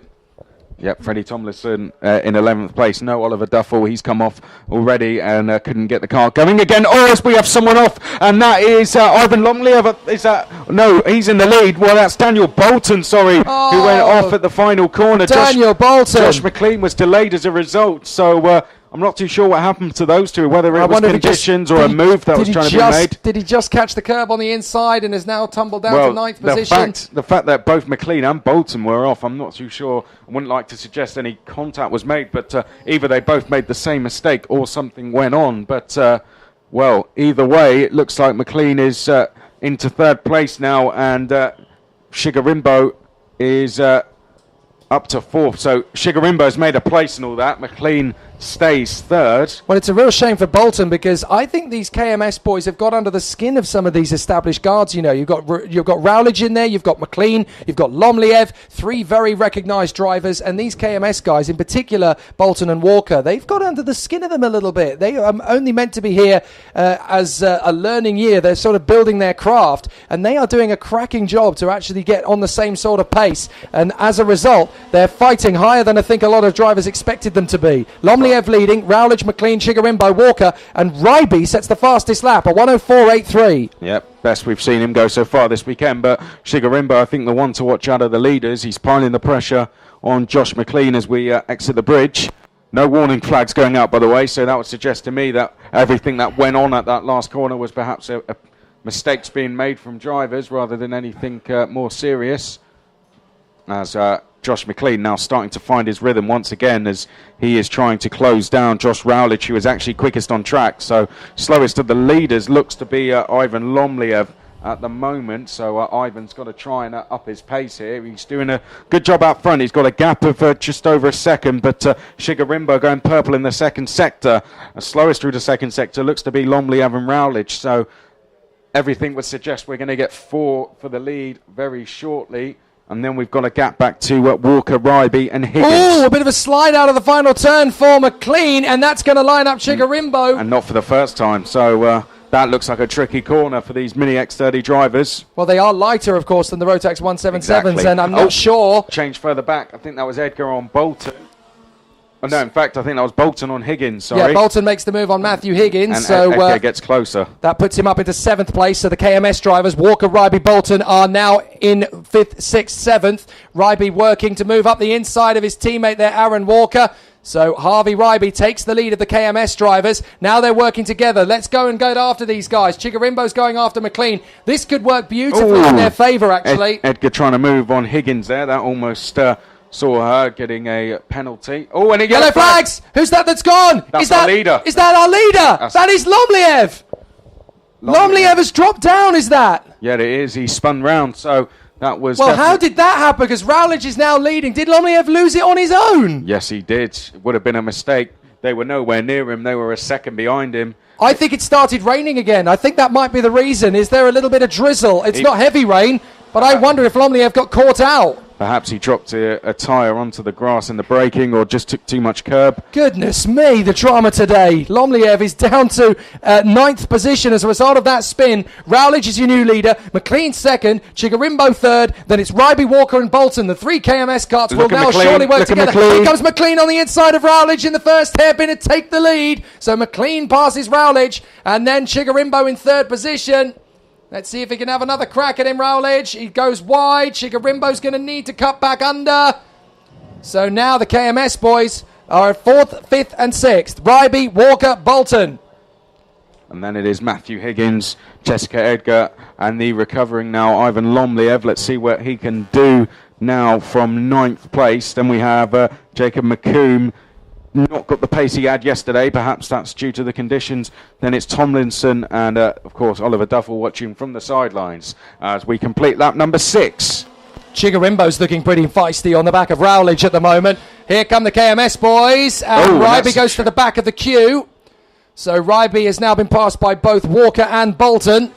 Yep, Freddie Tomlinson in 11th place. No Oliver Duffel. He's come off already and couldn't get the car going again. Oh, yes, we have someone off, and that is Ivan Lomliev. No, he's in the lead. Well, that's Daniel Bolton, who went off at the final corner. Daniel Bolton. Josh McLean was delayed as a result. So I'm not too sure what happened to those two, whether it was conditions or a move that was trying to be made. Did he just catch the curb on the inside and has now tumbled down to 9th position? The fact that both McLean and Bolton were off, I'm not too sure. I wouldn't like to suggest any contact was made, but either they both made the same mistake or something went on. But, well, either way, it looks like McLean is into 3rd place now, and Shigarimbo is up to 4th. So Shigarimbo's made a place and all that. McLean stays 3rd. Well, it's a real shame for Bolton, because I think these KMS boys have got under the skin of some of these established guards. You know, you've got Rowledge in there, you've got McLean, you've got Lomliev, 3 very recognised drivers, and these KMS guys, in particular Bolton and Walker, they've got under the skin of them a little bit. They are only meant to be here as a learning year. They're sort of building their craft, and they are doing a cracking job to actually get on the same sort of pace, and as a result, they're fighting higher than I think a lot of drivers expected them to be. Lomliev leading, Rowledge, McLean, Shigarimbo, Walker, and Ryby sets the fastest lap, a 1:04.83. Yep, best we've seen him go so far this weekend. But Shigarimbo, I think the one to watch out of the leaders. He's piling the pressure on Josh McLean as we exit the bridge. No warning flags going out, by the way, so that would suggest to me that everything that went on at that last corner was perhaps a mistakes being made from drivers rather than anything more serious. As Josh McLean now starting to find his rhythm once again as he is trying to close down Josh Rowledge, who is actually quickest on track. So slowest of the leaders looks to be Ivan Lomliev at the moment. So Ivan's got to try and up his pace here. He's doing a good job out front. He's got a gap of just over a second, but Shigarimbo going purple in the second sector. Slowest through the second sector looks to be Lomliev and Rowledge. So everything would suggest we're going to get 4 for the lead very shortly. And then we've got a gap back to Walker, Ryby and Higgins. Oh, a bit of a slide out of the final turn for McLean, and that's going to line up Shigarimbo. And not for the first time, so that looks like a tricky corner for these Mini X30 drivers. Well, they are lighter, of course, than the Rotax 177s, exactly. And I'm not sure. Change further back. I think that was Edgar on Bolton. Oh, no, in fact, I think that was Bolton on Higgins, sorry. Yeah, Bolton makes the move on Matthew Higgins. And so Edgar gets closer. That puts him up into 7th place. So the KMS drivers, Walker, Ryby, Bolton, are now in 5th, 6th, 7th. Ryby working to move up the inside of his teammate there, Aaron Walker. So Harvey Ryby takes the lead of the KMS drivers. Now they're working together. Let's go after these guys. Chigarimbo's going after McLean. This could work beautifully in their favour, actually. Edgar trying to move on Higgins there. That almost saw her getting a penalty. Oh, and a yellow flags! Who's that's gone? That's our leader. Is that our leader? That is Lomliev. Lomliev has dropped down, is that? Yeah, it is. He spun round, so that was... Well, how did that happen? Because Rowledge is now leading. Did Lomliev lose it on his own? Yes, he did. It would have been a mistake. They were nowhere near him. They were a second behind him. I think it started raining again. I think that might be the reason. Is there a little bit of drizzle? It's not heavy rain, but I wonder if Lomliev got caught out. Perhaps he dropped a tyre onto the grass in the braking or just took too much curb. Goodness me, the drama today. Lomliev is down to 9th position as a result of that spin. Rowledge is your new leader. McLean 2nd. Chigarimbo 3rd. Then it's Ryby, Walker and Bolton. The 3 KMS carts will now surely work together. Here comes McLean on the inside of Rowledge in the first hairpin to take the lead. So McLean passes Rowledge. And then Chigarimbo in 3rd position. Let's see if he can have another crack at him, Rowledge. He goes wide. Chigarimbo's going to need to cut back under. So now the KMS boys are at 4th, 5th and 6th. Ryby, Walker, Bolton. And then it is Matthew Higgins, Jessica Edgar, and the recovering now Ivan Lomliev. Let's see what he can do now from 9th place. Then we have Jacob McComb. Not got the pace he had yesterday. Perhaps that's due to the conditions. Then it's Tomlinson and, of course, Oliver Duffel watching from the sidelines as we complete lap number 6. Chigarimbo's looking pretty feisty on the back of Rowledge at the moment. Here come the KMS boys. And Ryby goes to the back of the queue. So Ryby has now been passed by both Walker and Bolton.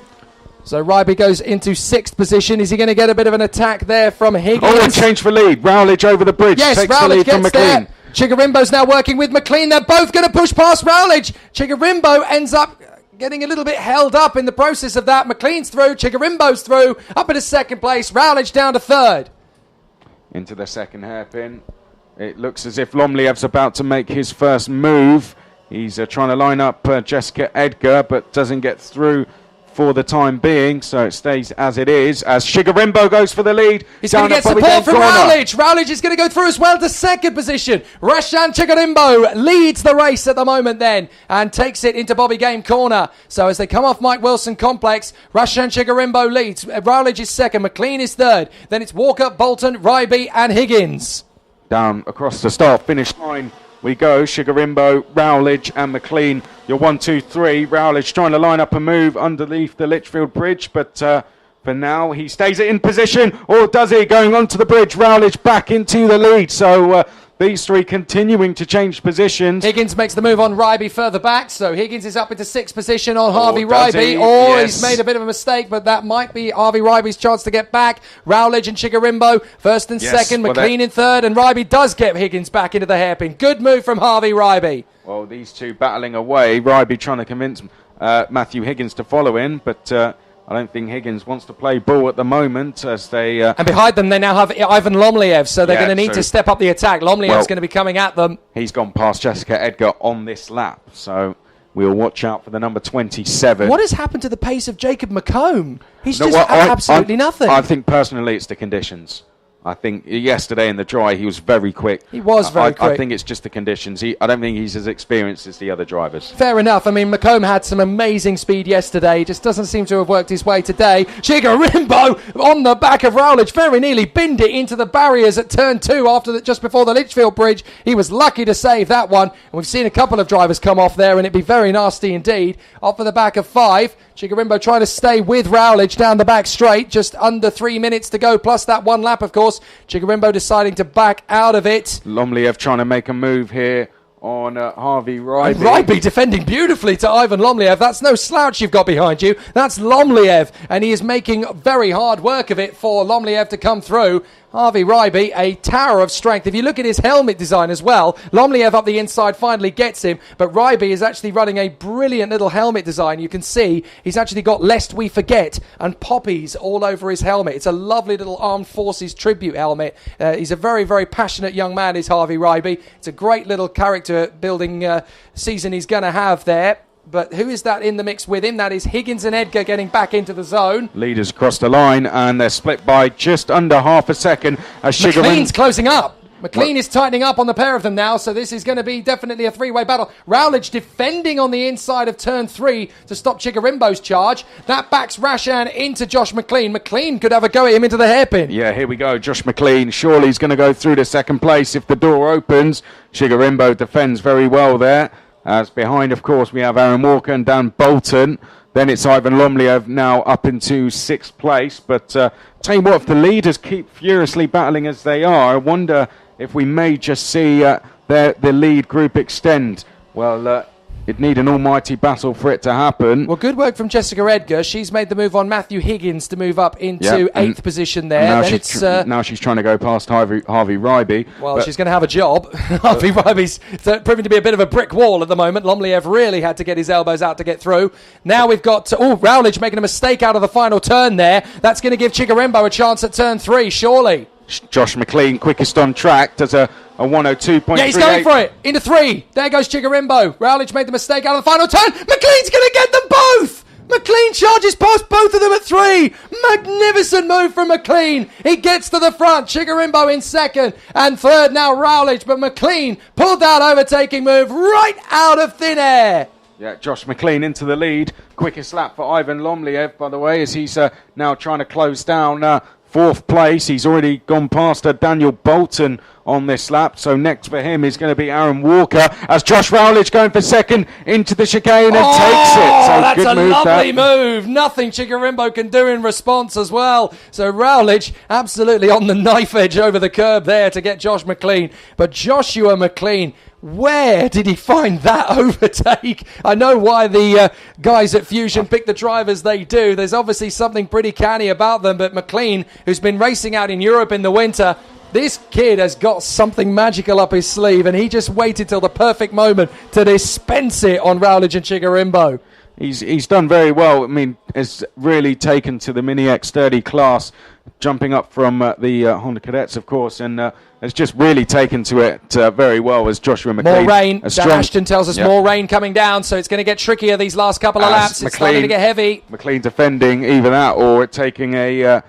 So Ryby goes into 6th position. Is he going to get a bit of an attack there from Higgins? Oh, and change for lead. Rowledge over the bridge. Yes, takes Rowledge the lead from McLean. There. Chigarimbo's now working with McLean. They're both going to push past Rowledge. Chigarimbo ends up getting a little bit held up in the process of that. McLean's through. Chigarimbo's through. Up into 2nd place. Rowledge down to 3rd. Into the second hairpin. It looks as if Lomliev's about to make his first move. He's trying to line up Jessica Edgar, but doesn't get through for the time being, so it stays as it is, as Shigarimbo goes for the lead. He's going to get support from Rowledge. Rowledge is going to go through as well to second position. Rashan Shigarimbo leads the race at the moment then and takes it into Bobby Game corner. So as they come off Mike Wilson Complex, Rashan Shigarimbo leads. Rowledge is second. McLean is third. Then it's Walker, Bolton, Ryby and Higgins. Down across the start-finish line we go. Shigarimbo, Rowledge and McLean. Your 1, 2, 3. Rowledge trying to line up a move underneath the Litchfield Bridge, but for now he stays in position, or does he? Going onto the bridge, Rowledge back into the lead. So these three continuing to change positions. Higgins makes the move on Ryby further back, so Higgins is up into sixth position on Harvey does Ryby. he? He's made a bit of a mistake, but that might be Harvey Ryby's chance to get back. Rowledge and Shigarimbo first and second, McLean in third, and Ryby does get Higgins back into the hairpin. Good move from Harvey Ryby. Well, these two battling away. Ryby trying to convince Matthew Higgins to follow in, but I don't think Higgins wants to play ball at the moment as they... and behind them they now have Ivan Lomliev, so they're going to need to step up the attack. Lomliev's going to be coming at them. He's gone past Jessica Edgar on this lap, so we'll watch out for the number 27. What has happened to the pace of Jacob McComb? He's absolutely nothing. I think personally it's the conditions. I think yesterday in the dry he was very quick. He was very quick. I think it's just the conditions. I don't think he's as experienced as the other drivers. Fair enough. I mean, McComb had some amazing speed yesterday. He just doesn't seem to have worked his way today. Shigarimbo on the back of Rowledge very nearly binned it into the barriers at turn 2 just before the Litchfield Bridge. He was lucky to save that one. And we've seen a couple of drivers come off there and it'd be very nasty indeed. Off of the back of 5. Shigarimbo trying to stay with Rowledge down the back straight. Just under 3 minutes to go, plus that one lap, of course. Shigarimbo deciding to back out of it. Lomliev trying to make a move here on Harvey Ryby. And Ryby defending beautifully to Ivan Lomliev. That's no slouch you've got behind you. That's Lomliev, and he is making very hard work of it for Lomliev to come through. Harvey Ryby, a tower of strength. If you look at his helmet design as well, Lomliev up the inside finally gets him, but Ryby is actually running a brilliant little helmet design. You can see he's actually got Lest We Forget and poppies all over his helmet. It's a lovely little Armed Forces tribute helmet. He's a very, very passionate young man, is Harvey Ryby. It's a great little character building season he's going to have there. But who is that in the mix with him? That is Higgins and Edgar getting back into the zone. Leaders across the line, and they're split by just under half a second. As McLean's closing up. McLean is tightening up on the pair of them now, so this is going to be definitely a three-way battle. Rowledge defending on the inside of turn 3 to stop Shigarimbo's charge. That backs Rashan into Josh McLean. McLean could have a go at him into the hairpin. Yeah, here we go. Josh McLean. Surely he's going to go through to second place if the door opens. Shigarimbo defends very well there. As behind, of course, we have Aaron Walker and Dan Bolton. Then it's Ivan Lomliev now up into 6th place. But tell you what, if the leaders keep furiously battling as they are, I wonder if we may just see the lead group extend. Well, it'd need an almighty battle for it to happen. Well, good work from Jessica Edgar. She's made the move on Matthew Higgins to move up into 8th position there. Now she's trying to go past Harvey Ryby. Well, she's going to have a job. Harvey Ryby's proving to be a bit of a brick wall at the moment. Lomliev really had to get his elbows out to get through. Now we've got Rowledge making a mistake out of the final turn there. That's going to give Shigarimbo a chance at turn 3, surely. Josh McLean, quickest on track, does a 102.38. Yeah, he's going for it. Into 3. There goes Shigarimbo. Rowledge made the mistake out of the final turn. McLean's going to get them both. McLean charges past both of them at 3. Magnificent move from McLean. He gets to the front. Shigarimbo in 2nd. And 3rd now Rowledge. But McLean pulled that overtaking move right out of thin air. Yeah, Josh McLean into the lead. Quickest lap for Ivan Lomliev, by the way, as he's now trying to close down 4th place. He's already gone past Daniel Bolton on this lap. So next for him is going to be Aaron Walker as Josh Rowledge going for 2nd into the chicane and takes it. So that's good a lovely move. Nothing Shigarimbo can do in response as well. So Rowledge absolutely on the knife edge over the curb there to get Josh McLean. But Joshua McLean, where did he find that overtake? I know why the guys at Fusion pick the drivers they do. There's obviously something pretty canny about them, but McLean, who's been racing out in Europe in the winter, this kid has got something magical up his sleeve, and he just waited till the perfect moment to dispense it on Rowledge and Shigarimbo. he's done very well. I mean, has really taken to the Mini X30 class, jumping up from the Honda Cadets, of course, and has just really taken to it very well as Joshua McLean. More rain. Dan Ashton tells us more rain coming down, so it's going to get trickier these last couple of laps. It's starting to get heavy. McLean defending either that or taking a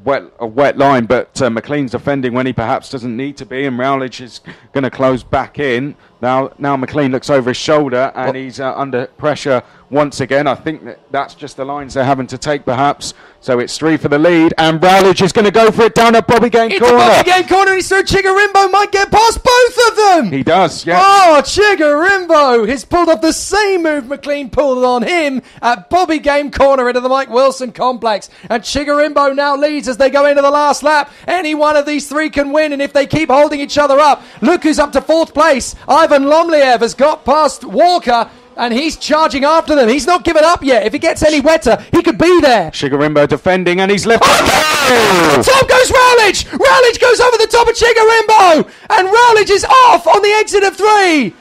wet line, but McLean's defending when he perhaps doesn't need to be, and Rowledge is going to close back in. Now McLean looks over his shoulder, and he's under pressure once again. I think that's just the lines they're having to take, perhaps. So it's 3 for the lead, and Rowledge is going to go for it down at Bobby Game corner. It's a Bobby Game corner, and he's through. Chigarimbo might get past both of them. He does, yeah. Oh, Chigarimbo has pulled off the same move McLean pulled on him at Bobby Game corner into the Mike Wilson complex. And Chigarimbo now leads as they go into the last lap. Any one of these three can win, and if they keep holding each other up, look who's up to 4th place. Ivan Lomliev has got past Walker, and he's charging after them. He's not given up yet. If it gets any wetter, he could be there. Chigarimbo defending, and he's left. Oh! Top goes Rowledge. Rowledge goes over the top of Chigarimbo, and Rowledge is off on the exit of 3.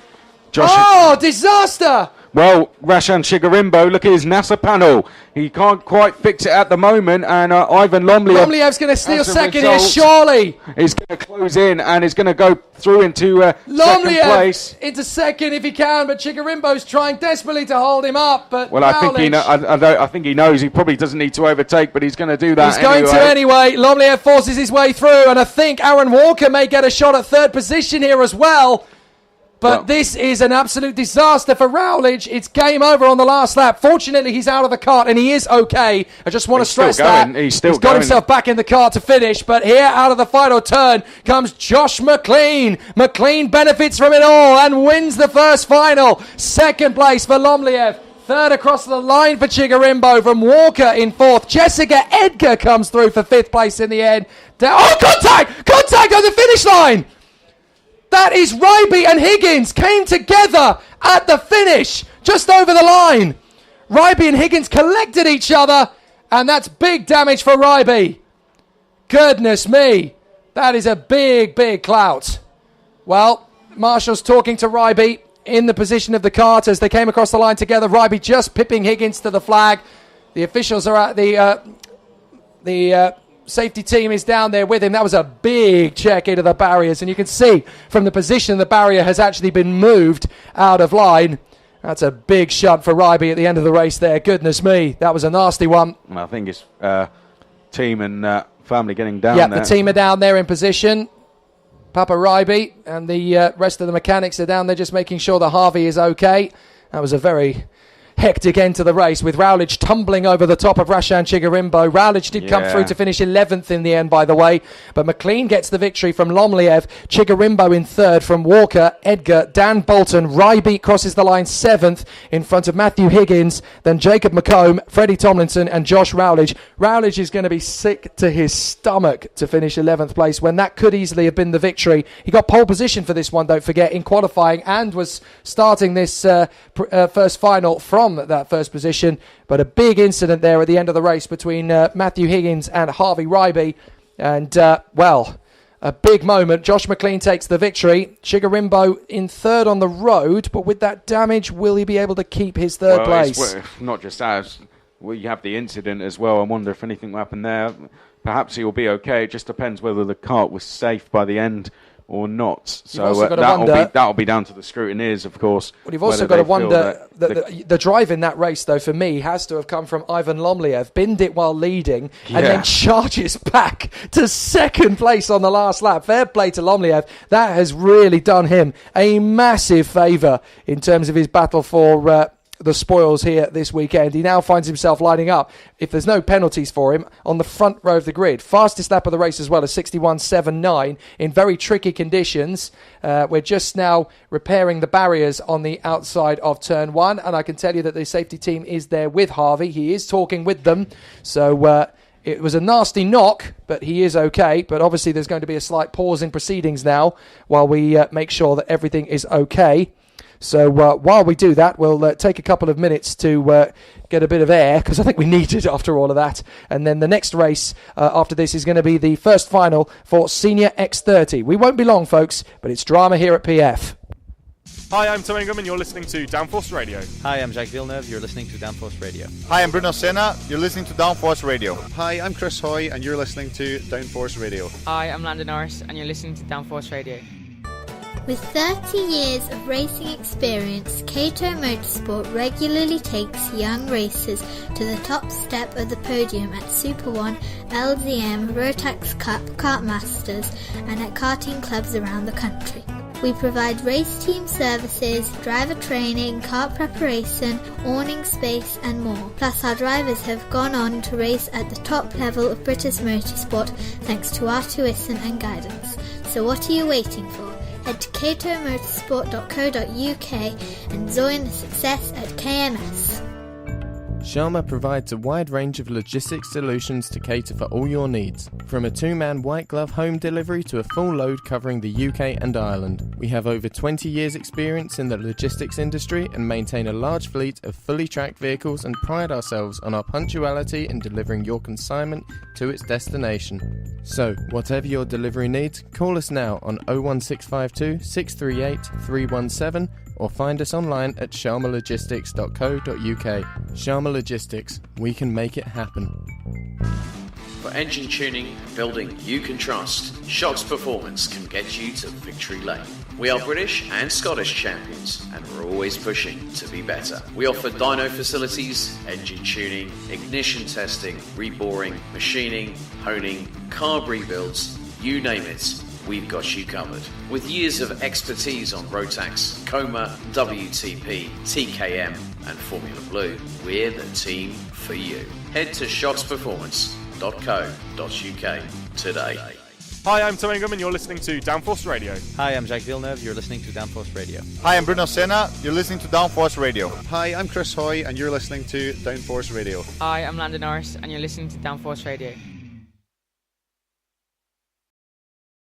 Disaster. Well, Rashan Chigarimbo, look at his NASA panel. He can't quite fix it at the moment, and Ivan Lomliev's going to steal second here, surely. He's going to close in, and he's going to go through into second place. Into second if he can, but Chigarimbo's trying desperately to hold him up. But well, I think he knows. He probably doesn't need to overtake, but he's going to do that. He's going to anyway. Lomliev forces his way through, and I think Aaron Walker may get a shot at 3rd position here as well. But this is an absolute disaster for Rowledge. It's game over on the last lap. Fortunately, he's out of the kart, and he is okay. I just want to stress that. He's got himself back in the car to finish. But here, out of the final turn, comes Josh McLean. McLean benefits from it all and wins the first final. 2nd place for Lomliev. 3rd across the line for Chigarimbo from Walker in 4th. Jessica Edgar comes through for 5th place in the end. Contact! Contact on the finish line! That is Ryby and Higgins came together at the finish, just over the line. Ryby and Higgins collected each other, and that's big damage for Ryby. Goodness me, that is a big, big clout. Well, Marshall's talking to Ryby in the position of the kart as they came across the line together. Ryby just pipping Higgins to the flag. The officials are at the safety team is down there with him. That was a big check into the barriers, and you can see from the position the barrier has actually been moved out of line. That's a big shot for Ryby at the end of the race there. Goodness me, that was a nasty one. I think it's team and family getting down there. Yeah, the team are down there in position. Papa Ryby and the rest of the mechanics are down there just making sure that Harvey is okay. That was a very hectic end to the race with Rowledge tumbling over the top of Rashan Chigarimbo. Rowledge did come through to finish 11th in the end, by the way, but McLean gets the victory from Lomliev. Chigarimbo in 3rd from Walker, Edgar, Dan Bolton. Ryby crosses the line 7th in front of Matthew Higgins, then Jacob McComb, Freddie Tomlinson and Josh Rowledge. Rowledge is going to be sick to his stomach to finish 11th place when that could easily have been the victory. He got pole position for this one, don't forget, in qualifying, and was starting this first final from that first position, but a big incident there at the end of the race between Matthew Higgins and Harvey Ryby, and a big moment. Josh McLean takes the victory. Chigarimbo in 3rd on the road, but with that damage, will he be able to keep his 3rd place? Not just that, you have the incident as well. I wonder if anything will happen there. Perhaps he will be okay. It just depends whether the kart was safe by the end or not. So that'll be down to the scrutineers, of course. Well, you've also got to wonder the drive in that race, though, for me, has to have come from Ivan Lomliev. Binned it while leading, and then charges back to 2nd place on the last lap. Fair play to Lomliev. That has really done him a massive favour in terms of his battle for the spoils here this weekend. He now finds himself lining up, if there's no penalties for him, on the front row of the grid. Fastest lap of the race as well as 61.79 in very tricky conditions. We're just now repairing the barriers on the outside of turn 1, and I can tell you that the safety team is there with Harvey. He is talking with them, so it was a nasty knock, but he is okay. But obviously there's going to be a slight pause in proceedings now while we make sure that everything is okay. So while we do that, we'll take a couple of minutes to get a bit of air, because I think we need it after all of that. And then the next race after this is going to be the first final for Senior X30. We won't be long, folks, but it's drama here at PF. Hi, I'm Tom Ingham and you're listening to Downforce Radio. Hi, I'm Jacques Villeneuve, you're listening to Downforce Radio. Hi, I'm Bruno Senna, you're listening to Downforce Radio. Hi, I'm Chris Hoy and you're listening to Downforce Radio. Hi, I'm Landon Norris and you're listening to Downforce Radio. With 30 years of racing experience, Kato Motorsport regularly takes young racers to the top step of the podium at Super 1, LZM, Rotax Cup, Kart Masters and at karting clubs around the country. We provide race team services, driver training, kart preparation, awning space and more. Plus our drivers have gone on to race at the top level of British motorsport thanks to our tuition and guidance. So what are you waiting for? Head to katomotorsport.co.uk and join the success at KMS. Sharma provides a wide range of logistics solutions to cater for all your needs, from a two-man white glove home delivery to a full load covering the UK and Ireland. We have over 20 years experience in the logistics industry and maintain a large fleet of fully tracked vehicles and pride ourselves on our punctuality in delivering your consignment to its destination. So, whatever your delivery needs, call us now on 01652 638 317 or find us online at sharmalogistics.co.uk. Sharma Logistics, we can make it happen. For engine tuning and building you can trust, Shocks Performance can get you to victory lane. We are British and Scottish champions and we're always pushing to be better. We offer dyno facilities, engine tuning, ignition testing, reboring, machining, honing, carb rebuilds, you name it. We've got you covered. With years of expertise on Rotax, Coma, WTP, TKM and Formula Blue, we're the team for you. Head to shocksperformance.co.uk today. Hi, I'm Tom Ingham and you're listening to Downforce Radio. Hi, I'm Jacques Villeneuve, you're listening to Downforce Radio. Hi, I'm Bruno Senna, you're listening to Downforce Radio. Hi, I'm Chris Hoy and you're listening to Downforce Radio. Hi, I'm Landon Norris and you're listening to Downforce Radio.